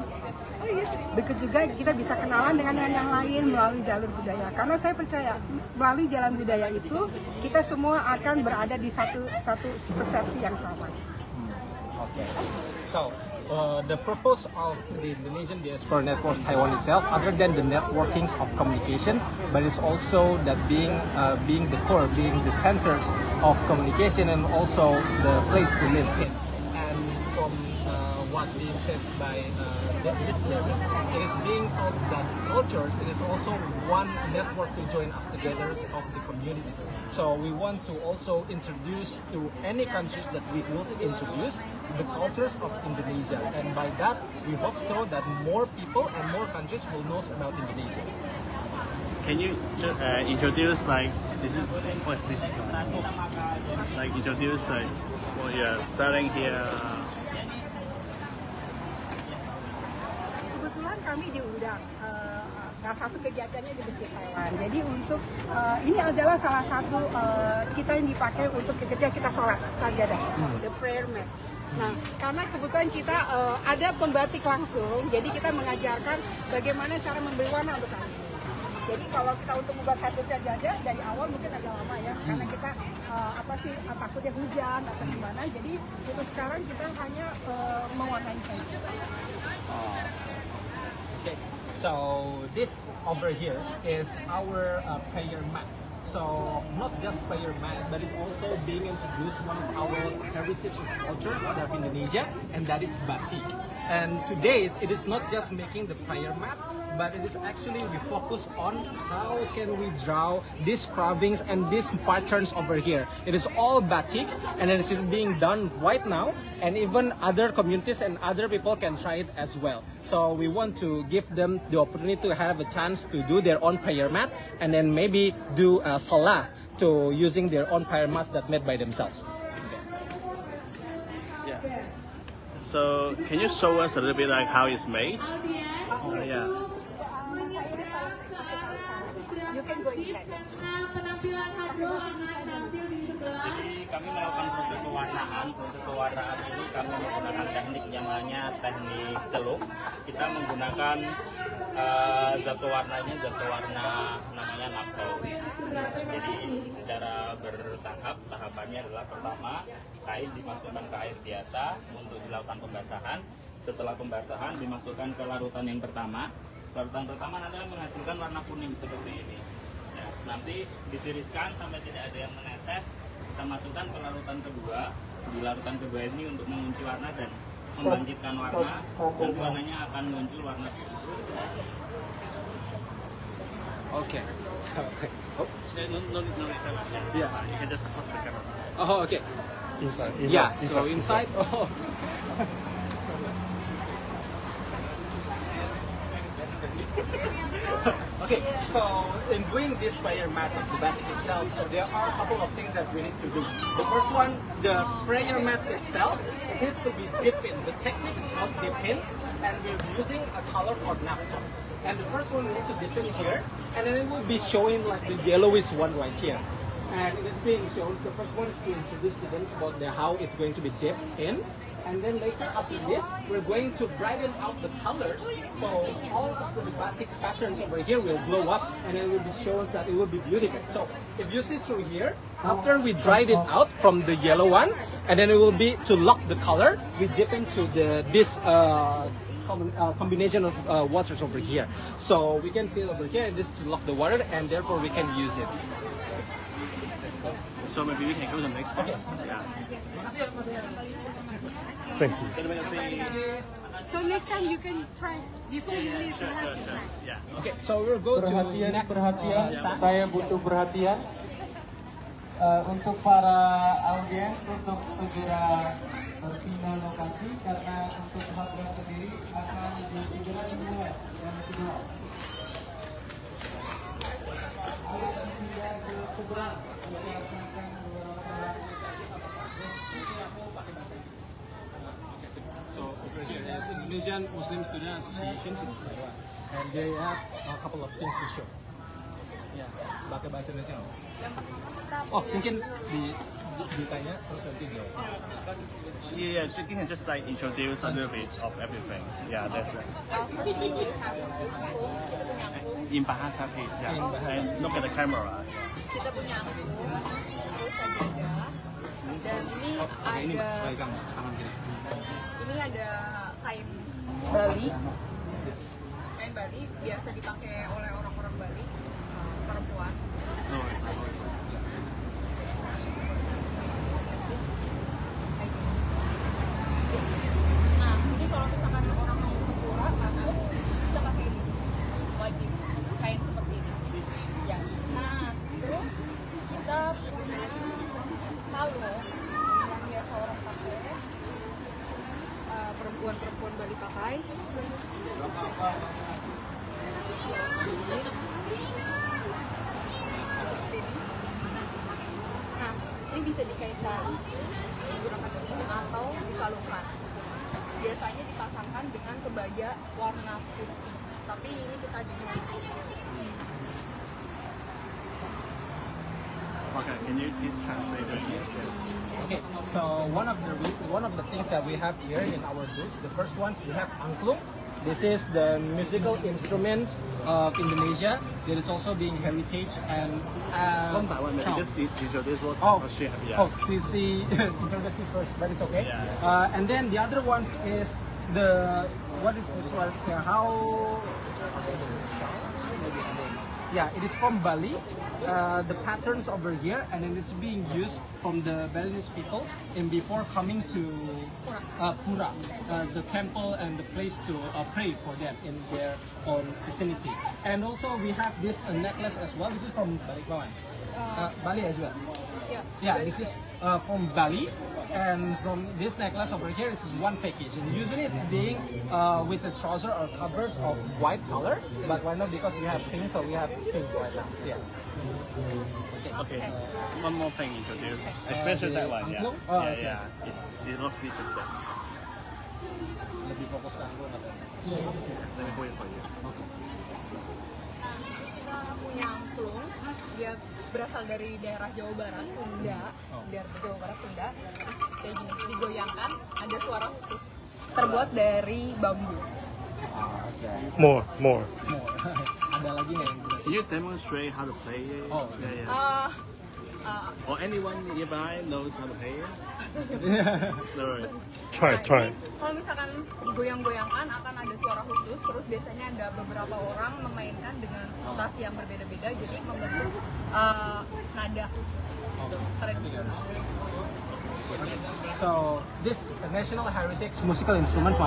S13: Begitu juga kita bisa kenalan dengan yang lain melalui jalur budaya. Karena saya percaya melalui jalan budaya itu kita semua akan berada di satu persepsi yang sama.
S9: Okay. So the purpose of the Indonesian Diaspora Network Taiwan itself, other than the networkings of communications, but it's also that being the core, being the centers of communication and also the place to live in. And from what being said by this level, it is being taught that cultures, it is also one network to join us together of the communities. So we want to also introduce to any countries that we will introduce the cultures of Indonesia, and by that we hope so that more people and more countries will know about Indonesia.
S10: Can you introduce like what is this? Like introduce like what you're selling here.
S13: Kebetulan kami diundang salah satu kegiatannya di Masjid Taiwan. Jadi untuk ini adalah salah satu kita yang dipakai untuk ketika kita sholat sajadah, the prayer mat. Nah, karena kebetulan kita ada pembatik langsung, jadi kita mengajarkan bagaimana cara memberi warna untuk kami. Jadi kalau kita untuk membuat satu saja dari awal mungkin agak lama ya, karena kita takutnya hujan atau gimana. Jadi untuk sekarang kita hanya mewarnai saja.
S9: Okay, so this over here is our prayer mat. So not just prayer mat, but it's also being introduced one of our heritage cultures of Indonesia, and that is batik. And today it is not just making the prayer mat, but it is actually we focus on how can we draw these carvings and these patterns over here. It is all batik, and it is being done right now, and even other communities and other people can try it as well. So we want to give them the opportunity to have a chance to do their own prayer mat, and then maybe do a salah to using their own prayer mats that made by themselves.
S10: Yeah. So can you show us a little bit like how it's made? Yeah.
S13: You can go inside.
S14: Jadi kami melakukan proses pewarnaan. Proses pewarnaan ini kami menggunakan teknik yang namanya teknik celup. Kita menggunakan zat pewarnanya, zat pewarna namanya naphtol. Jadi secara bertahap, tahapannya adalah pertama kain dimasukkan ke air biasa untuk dilakukan pembasahan. Setelah pembasahan dimasukkan ke larutan yang pertama. Larutan pertama nanti menghasilkan warna kuning seperti ini. Ya, nanti ditiriskan sampai tidak ada yang menetes. Kita masukkan ke larutan kedua. Di larutan kedua ini untuk mengunci warna dan membangkitkan warna. Dan warnanya akan muncul warna biru.
S9: Okay. So,
S10: No,
S9: yeah.
S10: You can just put the camera.
S9: Oh, okay. Yeah. So inside. Oh. Okay, so in doing this prayer mat of the batik itself, so there are a couple of things that we need to do. The first one, the prayer mat itself, it needs to be dipped in. The technique is called dip in, and we're using a color called naphtol. And the first one we need to dip in here, and then it will be showing like the yellowish one right here. And it is being shown, the first one is to introduce students about how it's going to be dipped in. And then later after this, we're going to brighten out the colors. So all of the batik patterns over here will glow up, and it will be shows that it will be beautiful. So if you see through here, after we dried it out from the yellow one, and then it will be to lock the color, we dip into this combination of waters over here. So we can see it over here, this to lock the water, and therefore we can use it.
S10: So maybe we can go to the next step.
S9: Okay.
S10: Yeah.
S11: Thank you.
S13: So next time you can try before you leave.
S10: Sure. Yeah.
S9: Okay, so we'll go to next.
S2: Saya butuh perhatian untuk para audiens untuk segera berpindah lokasi karena untuk hadrat sendiri akan segera dimulai yang kedua. Alat pindah ke seberang.
S9: So over here is Indonesian Muslim Student Association in Taiwan, and they have a couple of things to show. Ya, pakai bahasa Indonesia. Oh, mungkin ditanya terus nanti jawab.
S10: Yeah, so you can just like introduce a little bit of everything. Yeah, that's right. In bahasa please, yeah. And look at the camera.
S15: Kita punya angklung, terus sajadah, dan ini ada kain Bali. Kain Bali biasa dipakai oleh orang-orang Bali, perempuan. Nah, ini kalau misalkan orang mau ke pura masuk, kita pakai ini, wajib kain seperti ini. Ya. Nah, terus kita punya kalung yang biasa orang pakai, perempuan-perempuan Bali pakai. Nah, ini bisa dikaitkan menggunakan ini atau dikalungkan. Biasanya dipasangkan dengan kebaya warna putih, tapi ini kita di
S10: Okay, can you please translate it? Yes.
S9: Okay, so one of the things that we have here in our booth, the first one we have angklung. This is the musical instruments of Indonesia. There is also being heritage and
S10: One by one, maybe
S9: count.
S10: just introduce what
S9: Oh,
S10: she have. Yeah.
S9: oh, she introduce this first, but it's okay.
S10: Yeah.
S9: And then the other one is what is this one? Yeah, yeah, it is from Bali. The patterns over here, and then it's being used from the Balinese people and before coming to Pura, the temple and the place to pray for them in their own vicinity. And also we have this necklace as well. This is from Balikpapan. Bali as well. Yeah, this is from Bali, and from this necklace over here, this is one package. And usually it's being with the trouser or covers of white color, but why not? Because we have pink, so we have pink right now. Yeah.
S10: Okay. One more thing introduce, especially that one. Yeah.
S9: angklung? Oh, okay.
S10: Yeah. It looks interesting.
S9: Lebih fokus ke angklung atau?
S10: Let me hold it for you.
S15: Kita punya angklung, dia berasal dari daerah Jawa Barat, Sunda, daerah Jawa Barat Sunda. Terus kayak gini, digoyangkan, ada suara khusus, terbuat dari bambu.
S11: More.
S9: Ada lagi nih yang
S10: Can you demonstrate how to play it?
S9: Oh,
S10: yeah. Or anyone nearby knows how to play it? No worries.
S11: Try.
S15: Kalau misalkan digoyang-goyangkan akan ada suara khusus, terus biasanya ada beberapa orang memainkan dengan notasi yang berbeda-beda, jadi membentuk nada khusus. Keren.
S9: So this national heritage musical instruments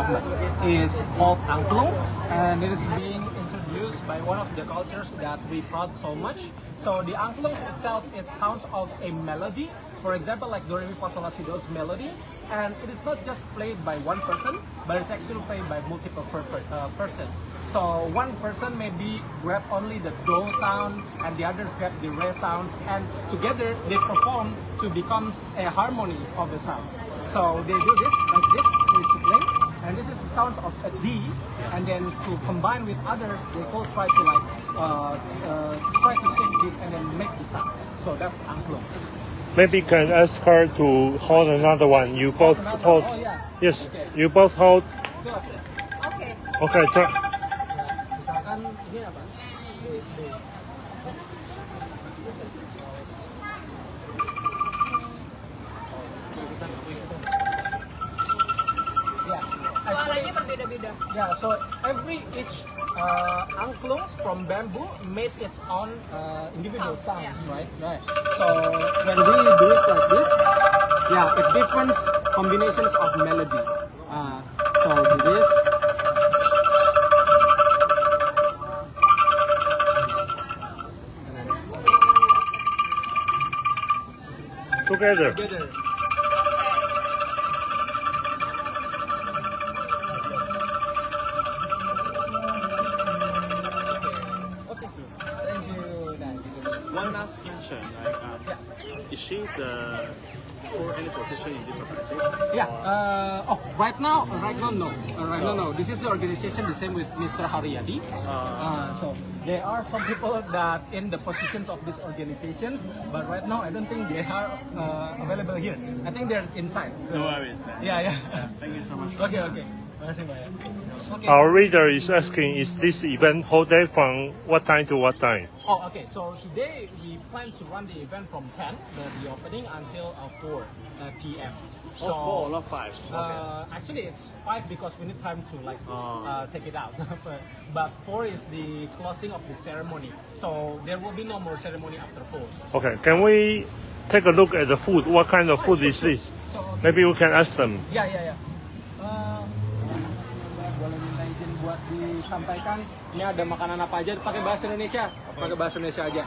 S9: is called angklung, and it is being introduced by one of the cultures that we proud so much. So the angklung itself, it sounds of a melody. For example, like Do Re Mi Fa Sol La Si Do's melody, and it is not just played by one person, but it's actually played by multiple persons. So one person maybe grab only the Do sound, and the others grab the Re sounds, and together they perform to become a harmonies of the sounds. So they do this like this to play, and this is the sounds of a D, and then to combine with others, they all try to like try to sing this and then make the sound. So that's angklung.
S11: Maybe can ask her to hold another one. You both hold.
S9: Oh, yeah.
S11: Yes, you both hold.
S15: Oke.
S11: Okay, try.
S9: Misalkan ini apa?
S15: Suaranya berbeda-beda.
S9: Yeah, so each angklung from bamboo made its own individual sounds, right? Right. So when we do it like this, yeah, it different combinations of melody. So this.
S11: Together.
S10: One last question. Is she for any position in this organization?
S9: Yeah. Right now, no. No. This is the organization, the same with Mr. Haryadi. So there are some people that in the positions of these organizations, but right now I don't think they are available here. I think they're inside. So,
S10: No worries then.
S9: Yeah.
S10: Thank you so much.
S9: Okay. Terima kasih, Mbak ya. Okay.
S11: Our reader is asking, is this event whole day from what time to what time?
S9: Oh, okay. So today we plan to run the event from 10, the opening, until 4 p.m. So
S10: 4, not 5. Okay.
S9: Actually, it's 5 because we need time to like take it out. But 4 is the closing of the ceremony. So there will be no more ceremony after 4.
S11: Okay, can we take a look at the food? What kind of food is this?
S9: So,
S11: Maybe we can ask them.
S9: Ya. Boleh minta izin buat disampaikan. Ini ada makanan apa aja? Pakai bahasa Indonesia. Pakai bahasa Indonesia aja.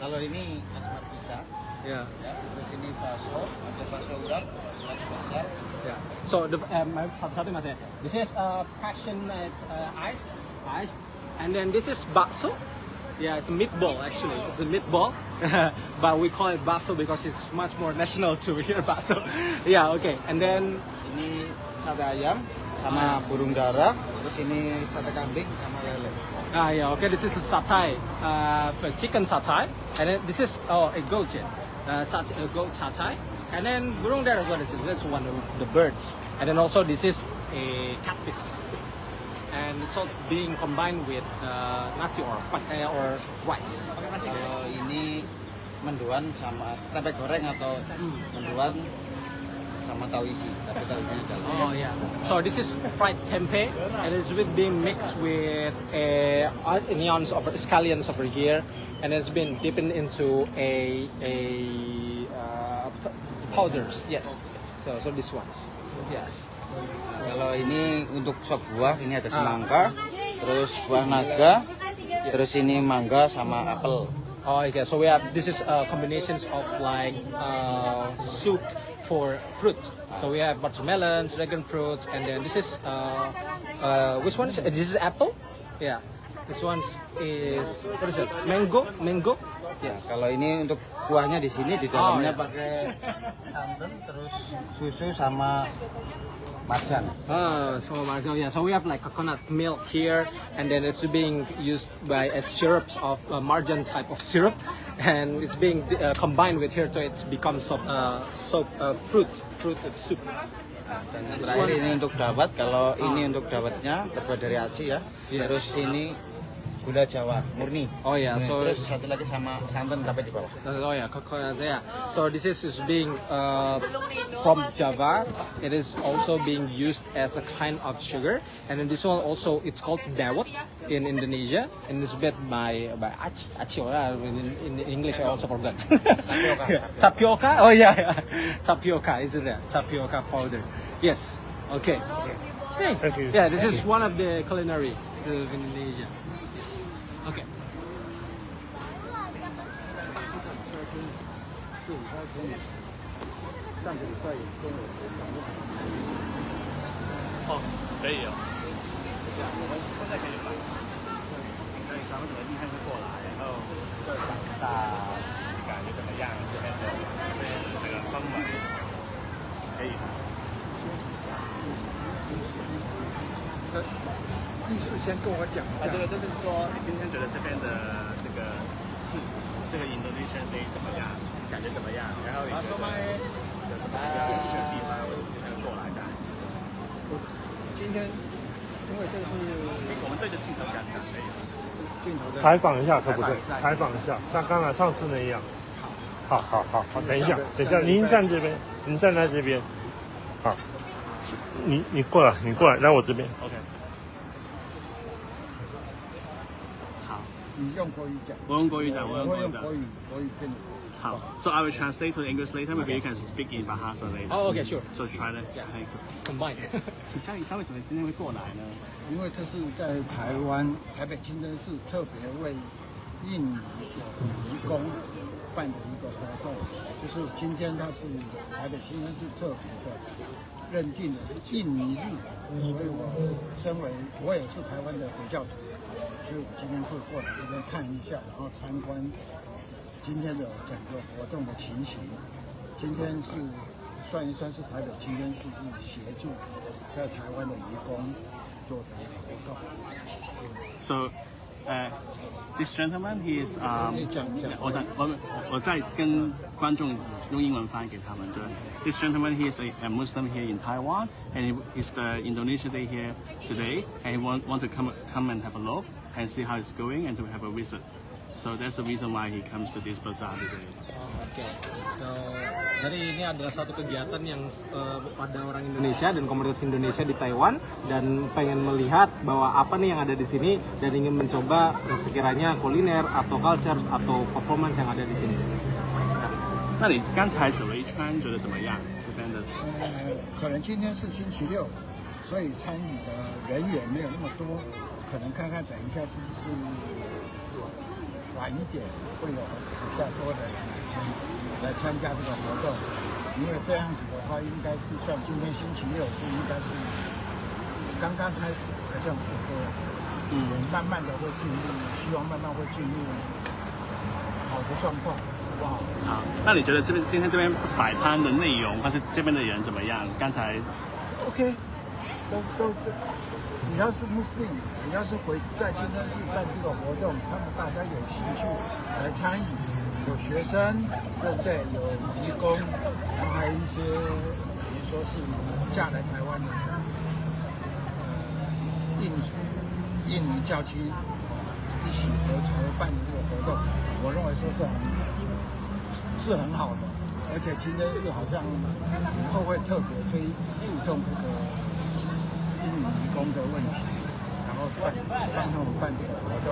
S5: Kalau ini asmar pisang,
S9: Ya.
S5: terus ini bakso, ada bakso urat, ada basar.
S9: Yeah. So satu-satu mas ya. This is passion ice, and then this is bakso. Yeah, it's a meatball actually. It's a meatball, but we call it bakso because it's much more national to hear bakso. Yeah, okay. And then
S5: Ini sate ayam sama burung dara, terus ini sate kambing sama lele.
S9: yeah, okay. This is a satay, for chicken satay, and then this is a goat, goat satay, and then burung dara. What is it? That's one of the birds, and then also this is a catfish. and it's all being combined with nasi or rice.
S16: Kalau ini mendoan sama tempe goreng atau mendoan sama tahu isi, tapi tahu isi di dalam.
S9: Oh yeah. So this is fried tempeh, and it's being mixed with onions or scallions over here, and it's been dipped into a powders. Yes. So these ones. Yes.
S16: Kalau ini untuk sop buah, ini ada semangka, terus buah naga, terus ini mangga sama apel.
S9: Oh, okay. So we have this is combinations of like soup for fruit. So we have watermelon, dragon fruit, and then this is which one is it? This is apple. Yeah. This one is what is it? Mango. Yes.
S16: Kalau ini untuk kuahnya di sini di dalamnya pakai santan, terus susu sama marjan.
S9: So we have like coconut milk here, and then it's being used by as syrups of marjan type of syrup, and it's being combined with here, so it becomes fruit soup.
S16: Dan terakhir ini untuk dawet. Kalau ini untuk dawetnya terbuat dari aci ya. Terus ini gula Jawa murni.
S9: Oh yeah, so
S16: terus satu lagi sama santan tapi di bawah.
S9: Oh yeah, so this is being from Java. It is also being used as a kind of sugar, and then this one also it's called dawet in Indonesia, and it's made by aci. In English I also forgot. Tapioca. Oh yeah. Tapioca, isn't it? Tapioca powder. Yes. Okay. Hey.
S11: Thank you.
S9: Yeah, this is one of the culinary of Indonesia. Okay.
S10: 哦，可以哦。我们现在可以买。请看什么今天会过来，然后再讲一下感觉怎么样？这边的这个氛围可以。
S17: 意思先跟我讲一下。
S10: 这个就是说，你今天觉得这边的这个Indonesian Day 怎么样？感觉怎么样？然后你觉得有什么比较有趣的地方？为什么今天过来这样子？
S17: 今天因为这是
S10: 我们对着镜头讲可以。
S17: 镜头的
S11: 采访一下可不可以？采访一下，像刚才上次那样。好，等一下，您站这边，您站在这边。好，你过来，来我这边。
S10: OK。
S17: 你用国语讲，
S10: 我用国语讲，
S17: 我用国语跟你。
S10: 好 ，So I will translate to English later. Maybe you can speak in Bahasa later.
S9: Oh, okay, sure.
S10: So try that.
S9: Yeah. Combine.
S10: 请教一下，为什么今天会过来呢？
S17: 因为这是在台湾台北清真寺特别为印尼的移工办的一个活动，就是今天它是台北清真寺特别的认定的是印尼日，所以我也是台湾的回教徒。所以我今天会过来这边看一下，然后参观今天的整个活动的情形。今天是算一算是台北清真寺是协助在台湾的移工做的一个活动。
S10: So, this gentleman, he is 我在跟观众用英文翻译给他们。对 ，This gentleman, he is a Muslim here in Taiwan, and it's the Indonesia Day here today, and he want to come and have a look and see how it's going and to have a visit. So that's the reason why he comes to this bazaar today.
S9: Okay. So, jadi ini adalah satu kegiatan yang pada orang Indonesia dan komunitas Indonesia di Taiwan dan pengen melihat bahwa apa nih yang ada di sini dan ingin mencoba sekiranya kuliner atau cultures atau performance yang ada di sini.
S10: 那你刚才走了一圈，觉得怎么样？这边的？
S17: 可能今天是星期六，所以参与的人员没有那么多，可能看看等一下是不是晚一点会有比较多的人来参加这个活动，因为这样子的话，应该是算今天星期六是应该是刚刚开始，好像OK，慢慢的会进入，希望慢慢会进入好的状况。
S10: 好，那你觉得今天这边摆摊的内容，或是这边的人怎么样？刚才
S17: OK， 都只要是穆斯林，只要是在清真寺办这个活动，他们大家有兴趣来参与，有学生，对不对？有移工，然后还有一些，比如说是嫁来台湾的印尼教区一起合办的这个活动，我认为说是很好的，而且清真寺好像以后会特别注重这个印尼移工的问题，然后帮他们办这个活动。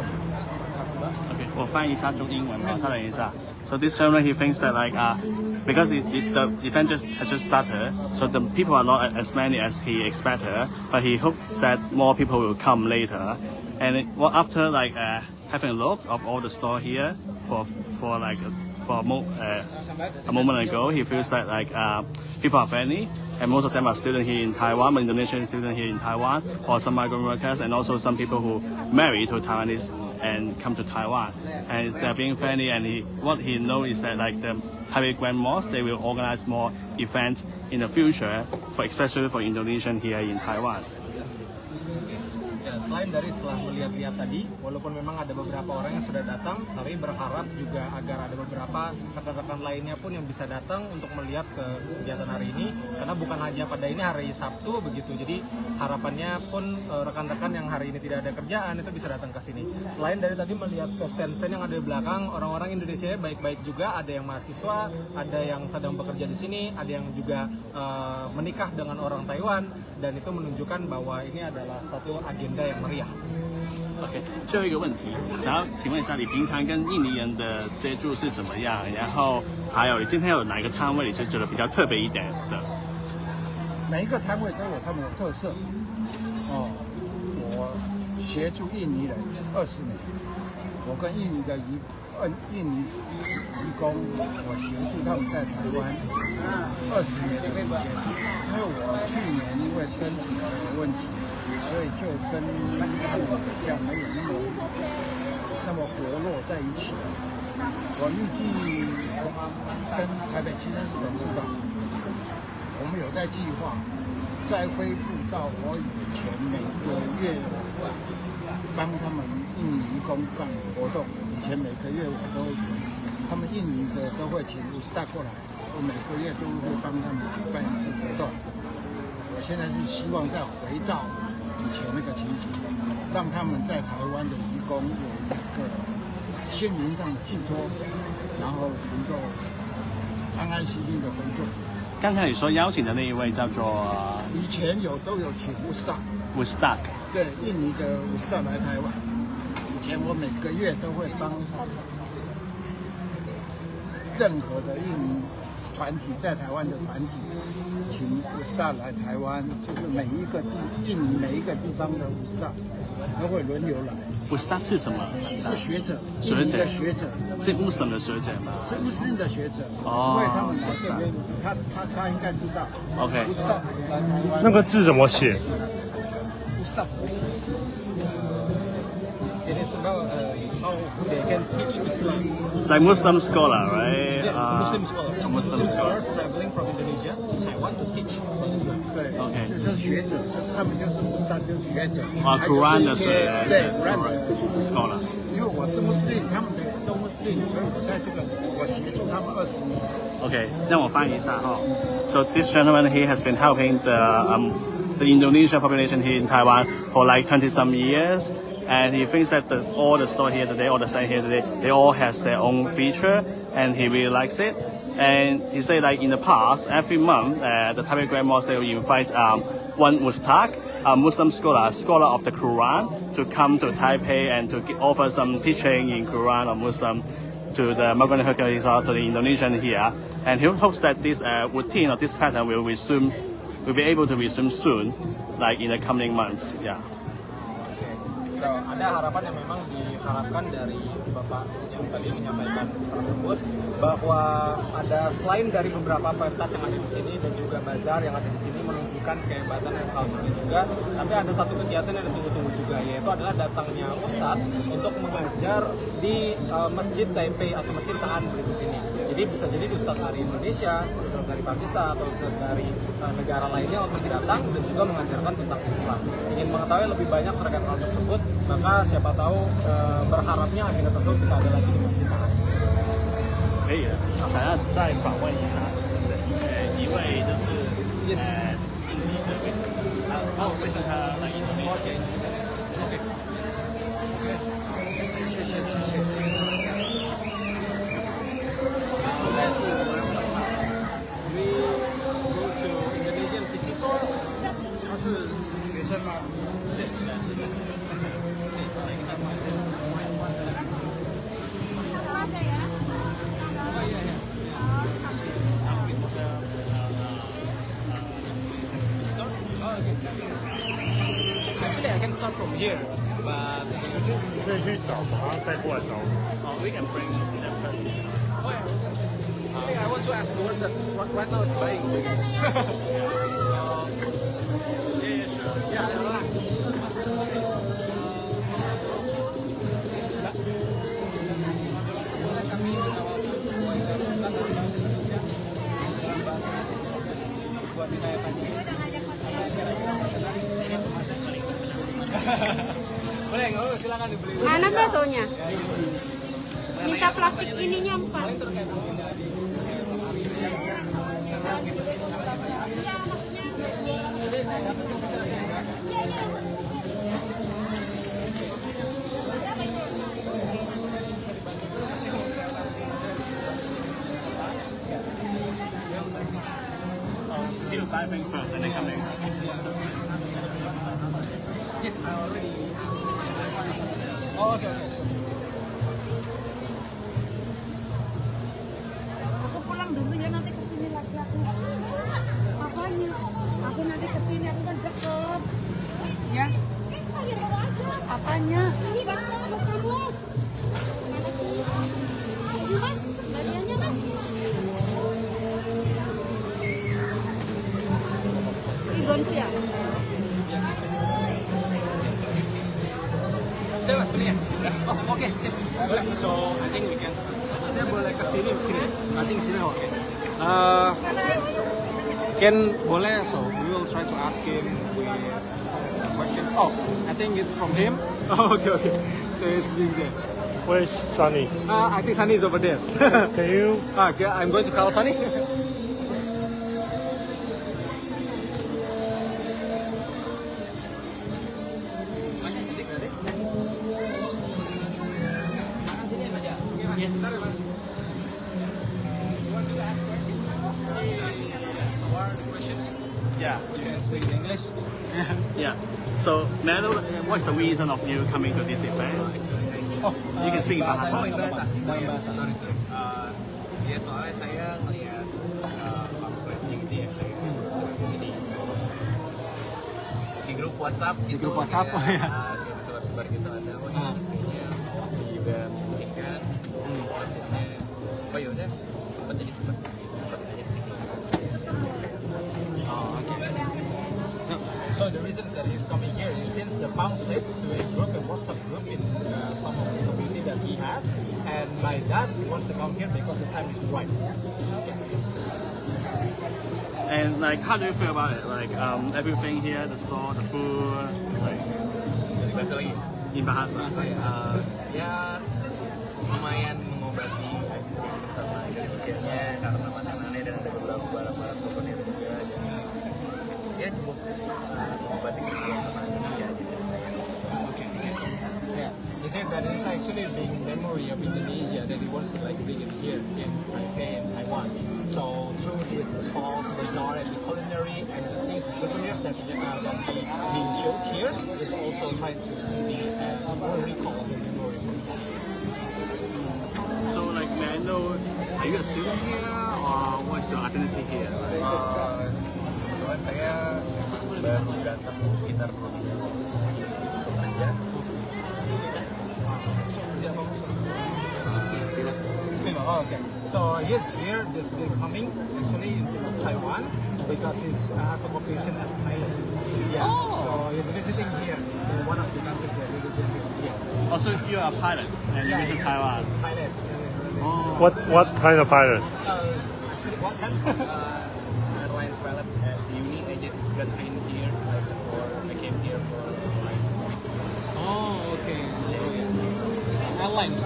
S10: Okay, 我翻译一下中英文，我查了一下。So this gentleman, he thinks that like because the event has just started, so the people are not as many as he expected, but he hopes that more people will come later. And after like having a look of all the store here for a moment ago, he feels that like people are friendly, and most of them are students here in Taiwan, Indonesian students here in Taiwan, or some migrant workers, and also some people who marry to Taiwanese and come to Taiwan, and they're being friendly. And what he knows is that like the Taipei Grand Mosque, they will organize more events in the future, especially for Indonesian here in Taiwan.
S9: Selain dari setelah melihat-lihat tadi, walaupun memang ada beberapa orang yang sudah datang, tapi berharap juga agar ada beberapa rekan-rekan lainnya pun yang bisa datang untuk melihat ke kegiatan hari ini, karena bukan hanya pada ini hari Sabtu begitu. Jadi harapannya pun rekan-rekan yang hari ini tidak ada kerjaan itu bisa datang ke sini. Selain dari tadi melihat ke stand-stand yang ada di belakang, orang-orang Indonesia baik-baik juga, ada yang mahasiswa, ada yang sedang bekerja di sini, ada yang juga menikah dengan orang Taiwan, dan itu menunjukkan bahwa ini adalah satu agenda yang meriah.
S10: OK， 最后一个问题，想要请问一下，你平常跟印尼人的接触是怎么样？然后还有，你今天有哪一个摊位你是觉得比较特别一点的？
S17: 每一个摊位都有他们的特色。我协助印尼人20年，我跟印尼移工，我协助他们在台湾20年的时间。因为我去年因为身体的问题，所以就跟他们比较没有那么活络在一起。我预计跟台北清真寺董事长，我们有在计划再恢复到我以前每个月帮他们印尼移工办活动。以前每个月他们印尼的都会请Ustaz过来，我每个月都会帮他们举办一次活动。我现在是希望再回到以前那个情形，让他们在台湾的移工有一个心灵上的寄托，然后能够安安心心的工作。
S10: 刚才你说邀请的那一位叫做，
S17: 以前都有请
S10: Ustaz，
S17: 对，印尼的Ustaz来台湾。以前我每个月都会帮任何的印尼团体在台湾的团体，请Ustaz来台湾，就是印尼每一个地方的Ustaz都会轮流来。
S10: Ustaz 是什么？
S17: 是学者，印尼的学者，
S10: 是Muslim的学者吗？
S17: 是Muslim的学者，因为他们来这边，他应该知道。
S10: OK。
S17: Ustaz来台湾。
S11: 那个字怎么写
S17: ？Ustaz 怎么写？
S9: It is about how they can teach Islam.
S10: Like Muslim scholar, right?
S9: Yes, Muslim scholars.
S10: Muslim
S9: scholars traveling from Indonesia to Taiwan to teach Islam.
S17: 对
S10: ，OK，
S17: 就是学者，他们就是就是学者。
S10: Quran 的
S17: 对 ，Quran 的
S10: scholar。
S17: 因为我是Muslim，他们都Muslim，所以我在这个我协助他们20年。
S10: OK， 让我翻译一下哈。So this gentleman, he has been helping the Indonesian population here in Taiwan for like 20 some years. And he thinks that all the store here today, all the stand here today, they all has their own feature, and he really likes it. And he said like in the past, every month, the Taipei Grand Mosque, they will invite one Ustaz, a Muslim scholar of the Quran, to come to Taipei and to offer some teaching in Quran or Muslim to the migrant workers or to the Indonesian here. And he hopes that this routine or this pattern will be able to resume soon, like in the coming months. Yeah.
S9: So, ada harapan yang memang diharapkan dari Bapak yang tadi menyampaikan tersebut, bahwa ada selain dari beberapa pentas yang ada di sini dan juga bazar yang ada di sini menunjukkan kehebatan dan culture-nya juga, tapi ada satu kegiatan yang ditunggu-tunggu juga, yaitu adalah datangnya Ustadz untuk mengajar di Masjid Taipei atau Masjid Taan berikut ini. Jadi bisa jadi Ustadz dari Indonesia, Ustadz dari Pakistan atau Ustadz dari negara lainnya untuk datang dan juga mengajarkan tentang Islam. Ingin mengetahui lebih banyak terkait hal tersebut, maka siapa tahu berharapnya agenda tersebut bisa ada lagi di Masjid Taan.
S10: 可以了，想要再访问一下，就是一位就是印尼的，为什么他来印度？
S17: 他是学生吗？
S9: Actually, I can start from here, but
S11: 你可以去找，把他带过来找我。
S10: we can bring them first.
S9: Actually, I want to ask the ones that right now is buying. So, yeah, I'll ask. Boleh, silakan dibeli.
S18: Mana baksonya? Minta plastik ininya 4.
S10: He'll buy things first and then come in.
S9: Yes, I already. Oh, okay.
S18: Aku pulang dulu ya, nanti kesini laki-laki. Apanya? Aku nanti kesini, aku kan deket. Ya? Apanya? Ini bakso buat kamu. Mana sih? Ini mas, bagiannya mas. Igonku ya?
S9: Udah mas, beli ya? Oh, oke, sip. Boleh. So, I think we can. Saya boleh kesini. Nanti kesini, oke. Ken boleh, so we will try to ask him with some questions. Oh, I think it's from him. Oh, okay. So it's being there.
S11: Where's Sunny?
S9: I think Sunny is over there.
S11: Can you?
S9: Okay, I'm going to call Sunny. Yes, sorry, mas. You want to ask questions? Or questions?
S10: Yeah.
S9: You can speak English.
S10: Yeah. So, may I know what's the reason of you coming to this event?
S9: Oh,
S10: you can speak in bahasa.
S9: Bahasa.
S5: Ya soalnya saya ngeliat pamflet di grup WhatsApp.
S9: Di grup WhatsApp, oh ya.
S5: Sebar-sebar gitu ada di event kan. Oh yaudah, sempet aja sih.
S9: Oh, okay. So the reason that he's coming here is since the pamphlets to a group, a WhatsApp group in some of the community that he has, and by that he wants to come here because the time is right.
S10: And like, how do you feel about it? Like, everything here, the store, the food, like.
S5: Dibantu lagi.
S10: In bahasa.
S5: Ya lumayan mengobati terutama Indonesia-nya karena makanannya dan ada beberapa barang-barang souvenir juga. Ya cukup mengobati kehidupan sama Indonesia aja.
S9: Yeah, he said that it's actually a big memory of Indonesia that he wants to like bring it here in Taipei and Taiwan. So through this, the falls, the bazaar, and the culinary and the things, the souvenirs that being showed here is also trying to be more recall of the memory.
S10: So like, may I know, are you a student here or what's your identity here?
S5: Kebetulan saya baru datang sekitar 2 minggu aja.
S9: Oh, okay. So he's here, this been coming actually into Taiwan because he's have a vocation as pilot. Yeah.
S10: Oh.
S9: So he's visiting here in one of the countries that he visit here. Yes.
S10: Also, you are a pilot and you visit Taiwan.
S9: Pilot.
S10: Oh.
S11: What kind of pilot?
S9: Actually, what kind?
S5: Airlines pilot at the uni. I just got trained here before I came here for like 2 weeks.
S9: Oh, okay. So airlines.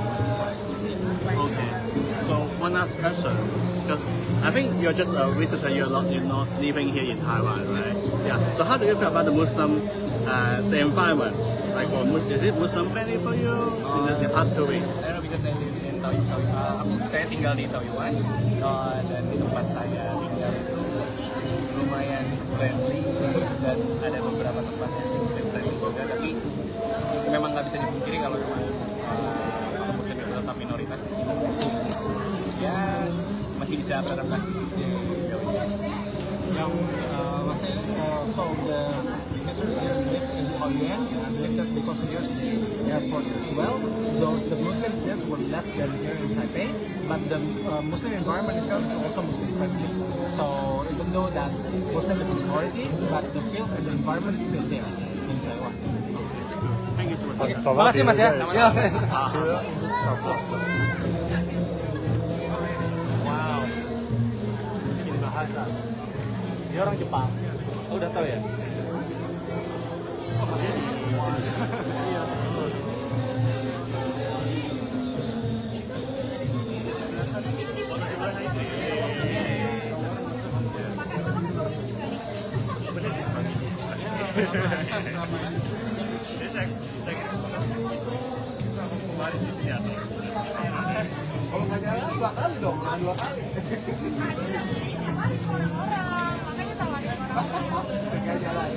S10: Okay. So one last question, because I think you're just a visitor. You're not living here in Taiwan, right? Yeah. So how do you feel about the Muslim, the environment Like is it Muslim family for you in the past 2 weeks?
S9: I don't know because I live in Taoyuan. Saya tinggal di Taoyuan dan di tempat saya tinggal itu lumayan friendly dan ada beberapa tempat yang Muslim friendly juga, tapi memang nggak bisa dipungkiri kalau memang Muslim itu tetap minoritas di sini. Ya masih bisa beradaptasi. Yang masih so the Mrs. here lives in Taoyuan, and I believe that's because here's the airport as well. The Muslims there were less than here in Taipei, but the Muslim environment itself is also Muslim friendly. So even though that Muslim is a minority, but the feels and the environment is still there in Taiwan.
S10: Thank you so much.
S9: Terima kasih Mas ya.
S10: Wow. Bikin bahasa. Dia orang Jepang. Oh, udah tahu ya? Oh, masih. Iya.
S3: Kalau nggak jalan 2 kali dong, jangan 2 kali. Nggak jalan.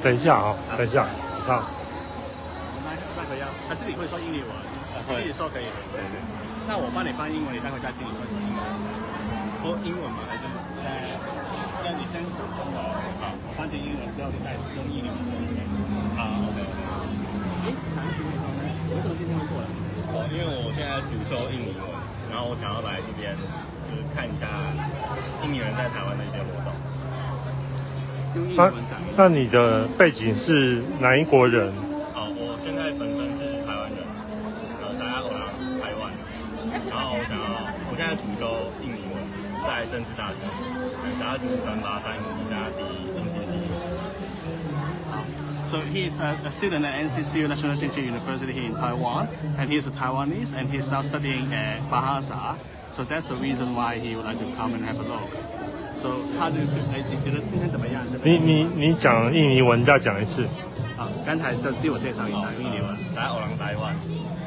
S11: 等一下啊，等一下，啊。
S10: 那可以啊，还是你会说英语文？自己说可以。对对。那我帮你翻英文，你待会再自己说英文。说英文吗？还是？那你先说中文，好，我翻成英文之后，你再用英语说。好 ，OK。长期没说呢？为什么今天会过来？因为我现在主修印尼文，然然后我想要来这边就是看一下印尼人在台湾的一些活动。用印尼文讲。
S11: 那你的背景是哪一国人？
S10: 我现在本身是台湾人，在我台湾，然后我现在主修印尼文，在政治大学，想要读383印尼加第NCCU。
S14: So he is a student at NCCU National Tsinghua University here in Taiwan, and he is a Taiwanese, and he is now studying Bahasa. So that's the reason why he would like to come and have a look. So how do you feel? 你觉得今天怎么样？
S11: 你讲印尼文再讲一次。
S14: 刚才就自我介绍一下印尼文。
S10: Saya orang Taiwan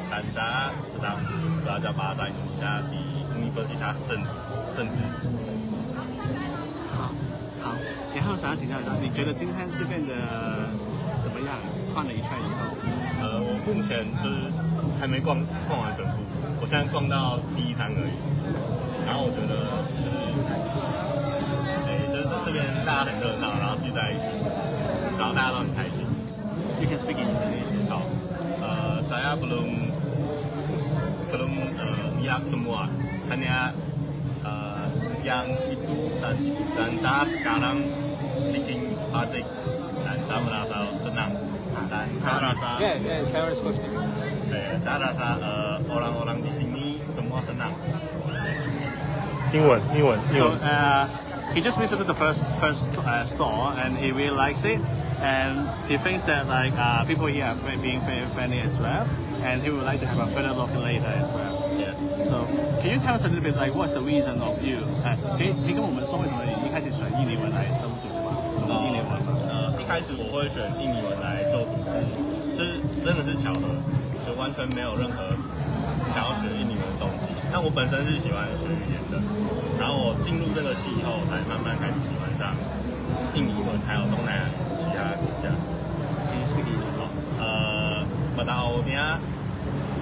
S10: dan saya sedang belajar bahasa Indonesia di Universitas 政治。
S14: 好，然后想要请教一下，你觉得今天这边的怎么样？看了一圈以后，
S10: 我目前就是还没逛完全部，我现在逛到第一摊而已。然后我觉得就是这边大家很热闹，然后聚在一起，然后大家都很开心。
S14: You can speak in English.
S10: 好，saya belum lihat semua, hanya yang itu dan saya sekarang bikin batik dan saya merasa senang dan saya rasa saya rasa orang-orang di sini semua senang.
S11: 英文。
S14: So he just visited the first store and he really likes it, and he thinks that like people here are being very friendly as well, and he would like to have a further look later as well.
S10: Yeah.
S14: So can you tell us a little bit like what's the reason of you? 可以跟我们说为什么你一开始选印尼文来修读吗？印尼文吗？
S10: 一开始我会选印尼文来就读，就是真的是巧合，就完全没有任何想要学印尼文的动机。但我本身是喜欢学语言的，然后我进入这个系以后，才慢慢开始喜欢上印尼文，还有东南亚其他国家。pada awalnya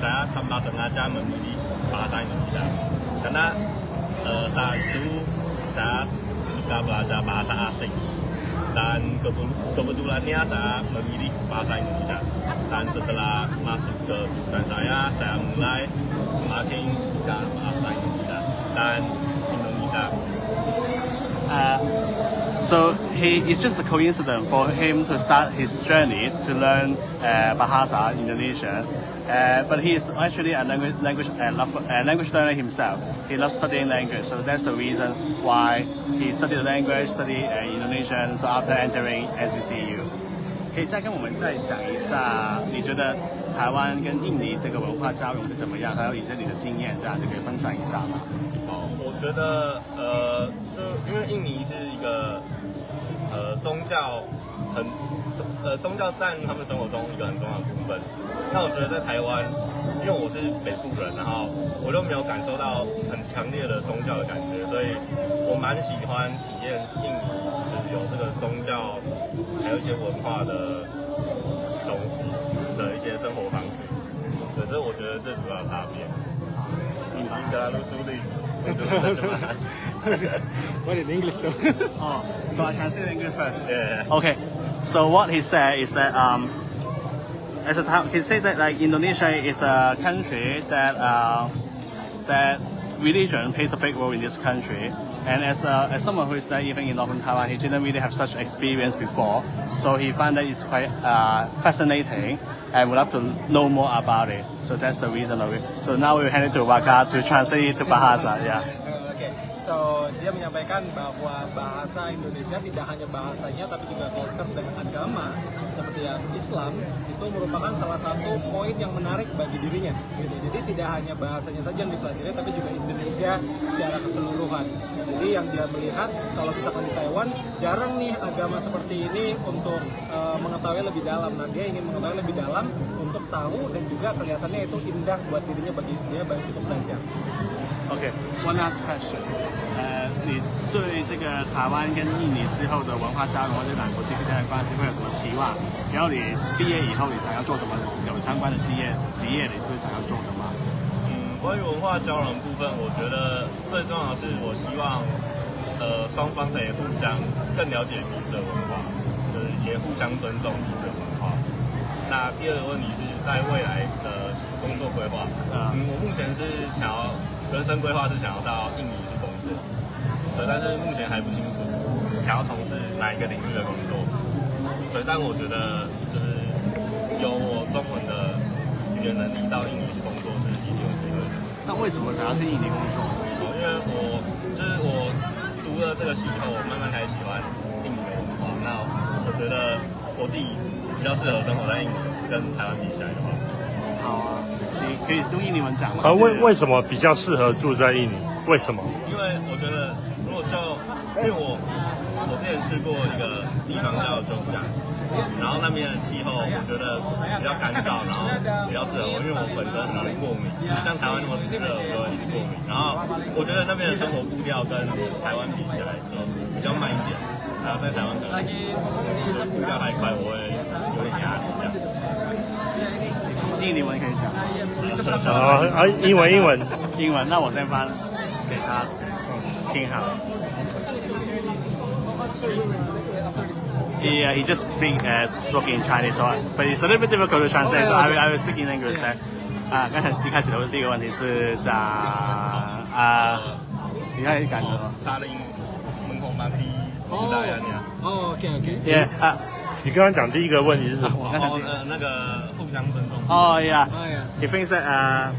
S10: saya tanpa sengaja memilih bahasa Indonesia karena saat itu saya suka belajar bahasa asing dan kebetulannya saya memilih bahasa Indonesia dan setelah masuk ke jurusan saya mulai semakin suka bahasa Indonesia dan Indonesia.
S14: So it's just a coincidence for him to start his journey to learn Bahasa Indonesia. But he is actually a language learner himself. He loves studying language, so that's the reason why he studied language, studied Indonesian. So after entering NCCU, 可以再跟我们再讲一下，你觉得台湾跟印尼这个文化交融是怎么样？还有以前你的经验，这样就可以分享一下吗？
S10: 我觉得就因为印尼是一个宗教宗教占他们生活中一个很重要的部分。那我觉得在台湾，因为我是北部人，然后我都没有感受到很强烈的宗教的感觉，所以我蛮喜欢体验印尼，就是有这个宗教，还有一些文化的东西的一些生活方式。对，这是我觉得最主要的差别。印格拉鲁苏利。
S14: What in English though? So I translate English first. Yeah. Okay. So what he said is that he said that like Indonesia is a country that religion plays a big role in this country, and as someone who is not even in northern Taiwan, he didn't really have such experience before, so he found that it's quite fascinating and would love to know more about it. So that's the reason of it. So now we hand it to Waka to translate it to Bahasa. Yeah.
S9: So dia menyampaikan bahwa bahasa Indonesia tidak hanya bahasanya tapi juga culture dan agama seperti yang Islam itu merupakan salah satu poin yang menarik bagi dirinya. Gitu. Jadi tidak hanya bahasanya saja yang dipelajari tapi juga Indonesia secara keseluruhan. Jadi yang dia melihat kalau misalkan di Taiwan jarang nih agama seperti ini untuk mengetahui lebih dalam. Nah dia ingin mengetahui lebih dalam untuk tahu dan juga kelihatannya itu indah buat dirinya bagi dia untuk belajar.
S14: Okay, one last question. 你对这个台湾跟印尼之后的文化交融或者两国之间的关系会有什么期望？然后你毕业以后，你想要做什么有相关的职业你会想要做的吗？
S10: 关于文化交融的部分，我觉得最重要的是，我希望双方可以互相更了解彼此的文化，就是也互相尊重彼此的文化。那第二个问题是在未来的工作规划，我目前是想要人生规划是想要到印尼去工作，对，但是目前还不清楚想要从事哪一个领域的工作。对，但我觉得就是有我中文的语言能力到印尼去工作是一定有机会的。
S19: 那为什么想要去印尼工作？
S10: 因为我读了这个系以后，我慢慢开始喜欢印尼的文化。那我觉得我自己比较适合生活在印尼，跟台湾比起来的话。
S19: 好啊，你可以用印尼文讲吗？
S11: 为什么比较适合住在印尼？为什么？
S10: 因为我觉得，因为我之前去过一个地方叫九甲，然后那边的气候我觉得比较干燥，然后比较适合我，因为我本身很容易过敏，像台湾那么湿热我就会过敏。然后我觉得那边的生活步调跟台湾比起来就比较慢一点，然后在台湾可能步调太快，我会有点压力这样。
S19: 印尼文可以讲。
S11: 英文，
S19: 那我先翻给他听好。He just spoke in Chinese, so but it's a little bit difficult to translate. So I will speak in English. 刚才一开始的第一个问题是讲你看你感觉吗？
S10: 沙林门口马屁，OK。
S19: Yeah.
S11: 你刚刚讲第一个问题是什么？
S10: 那个互相尊重。
S19: Oh yeah. He thinks that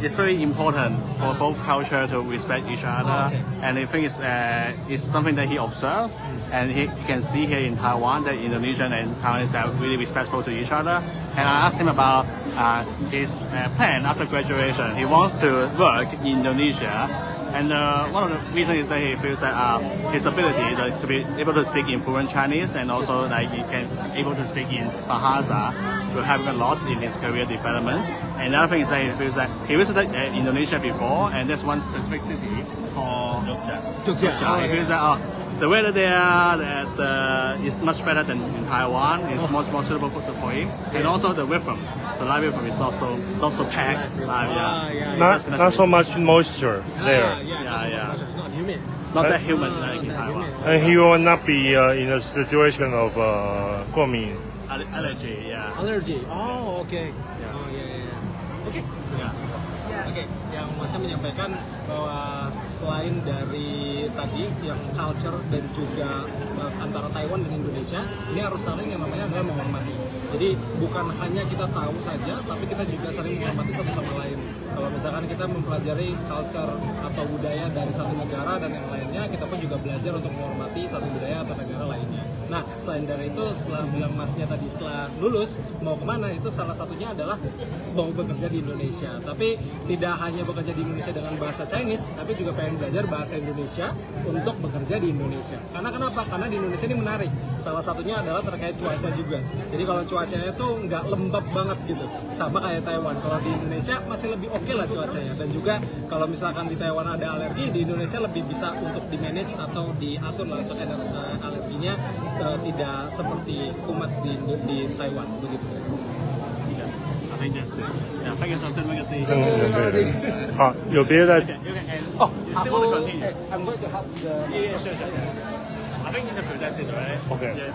S19: it's very important for both culture to respect each other, and he thinks it's something that he observed, and he can see here in Taiwan that Indonesian and Taiwanese are really respectful to each other. And I asked him about his plan after graduation. He wants to work in Indonesia. And one of the reasons is that he feels that his ability to be able to speak in fluent Chinese and also like he can able to speak in Bahasa will help him a lot in his career development. And the other thing is that he feels that he visited Indonesia before, and there's one specific city called Jogja. He feels that the weather there is much better than in Taiwan. It's much more suitable for him, and also the rhythm. The live rhythm is not so packed.
S11: Not so much moisture there.
S19: Yeah. Not that humid like in Taiwan.
S11: And he will not be in a situation of 过敏
S19: allergy. Yeah.
S9: Allergy. Oh, okay. Oke. Oke, yang saya menyampaikan bahwa selain dari tadi yang culture dan juga antara Taiwan dan Indonesia, ini harus saling yang namanya adalah menghormati. Jadi bukan hanya kita tahu saja, tapi kita juga saling menghormati satu sama lain. Kalau misalkan kita mempelajari culture atau budaya dari satu negara dan yang lainnya, kita pun juga belajar untuk menghormati satu budaya atau negara lainnya. Nah, selain dari itu, setelah bilang masnya tadi setelah lulus mau kemana, itu salah satunya adalah mau bekerja di Indonesia. Tapi tidak hanya bekerja di Indonesia dengan bahasa Chinese, tapi juga pengen belajar bahasa Indonesia untuk bekerja di Indonesia. Karena kenapa? Karena di Indonesia ini menarik. Salah satunya adalah terkait cuaca juga. Jadi kalau cuacanya itu nggak lembab banget gitu, sama kayak Taiwan. Kalau di Indonesia masih lebih oke lah cuacanya. Dan juga kalau misalkan di Taiwan ada alergi, di Indonesia lebih bisa untuk di manage atau diatur lah untuk alerginya tidak seperti kumat di Taiwan begitu.
S19: I think that's it. Yeah, thank you so much.
S11: Terima kasih. 好，有别的？
S19: Oh, you still want to continue?
S9: I'm going to help the.
S19: Yeah, sure. I think interview that's it, right?
S11: Okay.
S19: Yeah.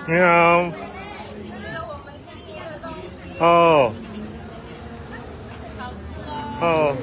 S11: 你好。哦。哦。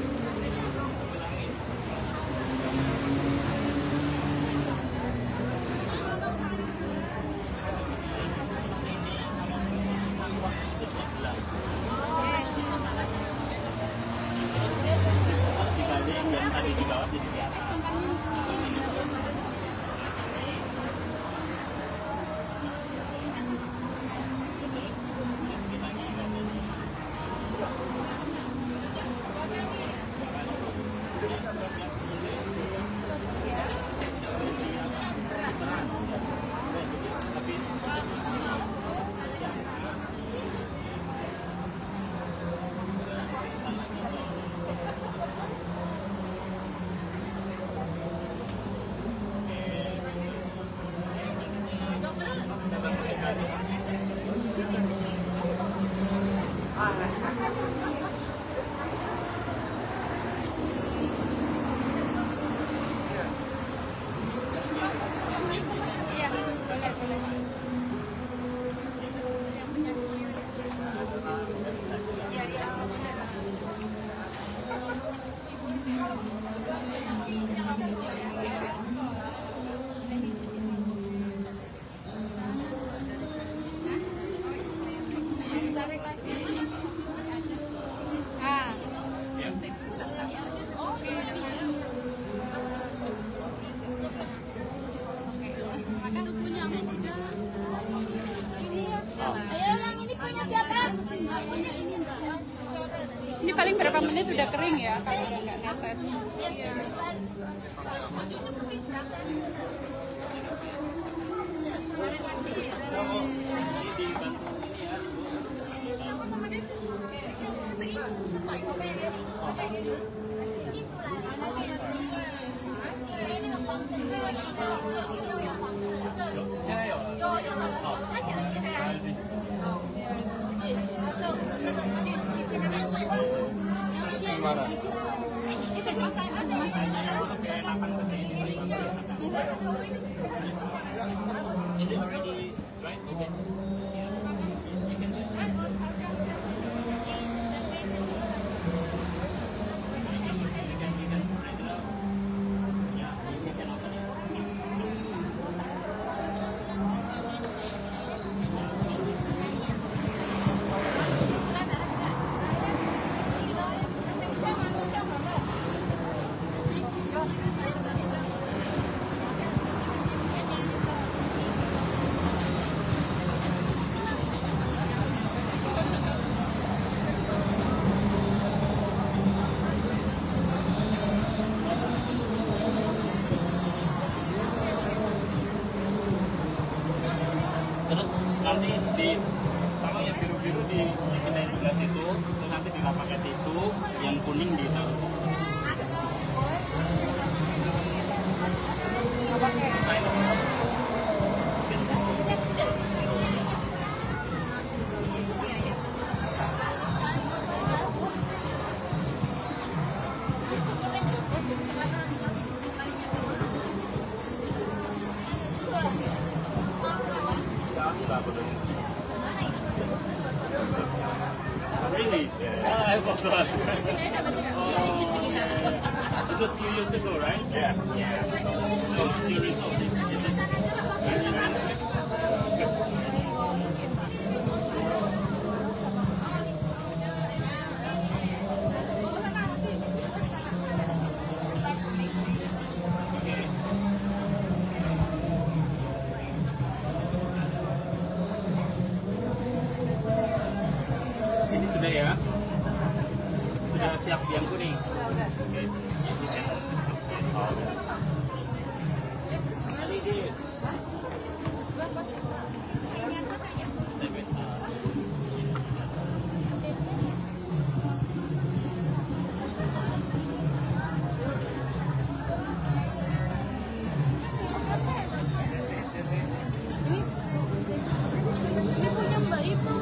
S15: Ini paling berapa menit udah kering ya kalau udah nggak netes. Iya.
S10: Gimana? Terus nanti kalau yang biru-biru dipindahin di sebelah situ, terus nanti dilap pakai tisu, yang kuning ditaruh. Really? Yeah. I forgot. It was 2 years ago, right? Yeah. So series of this. Ini sudah ya? Sudah siap yang kuning? Oke.
S15: Ini punya Mbak itu.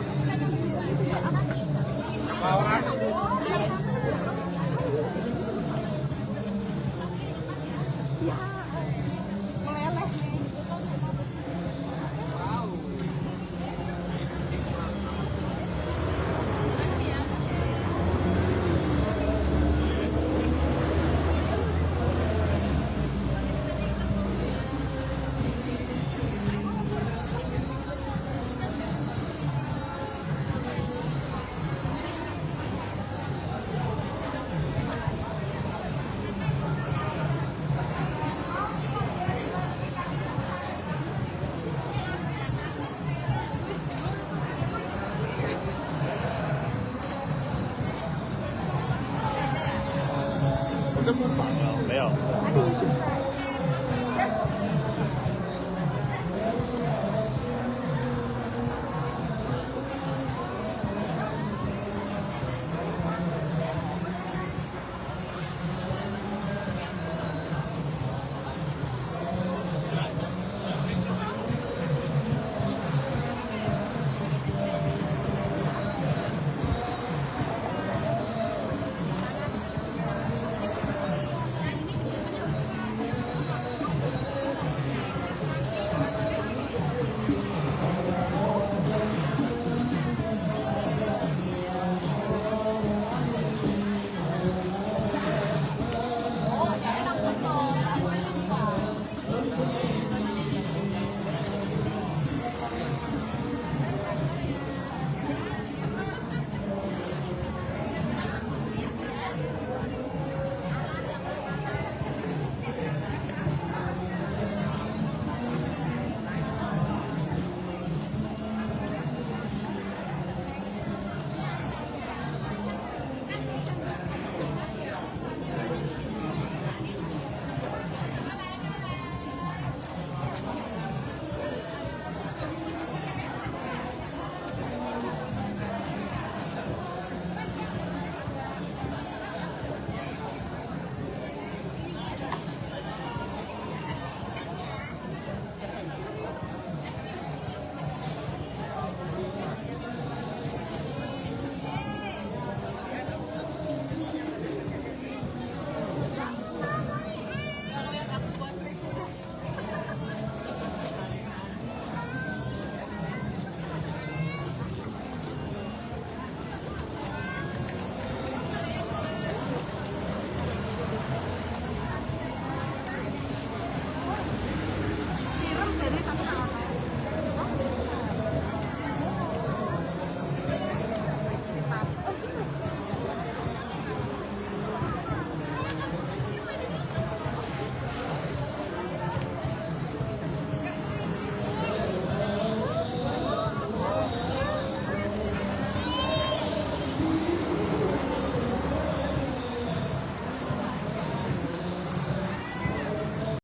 S13: jadi tante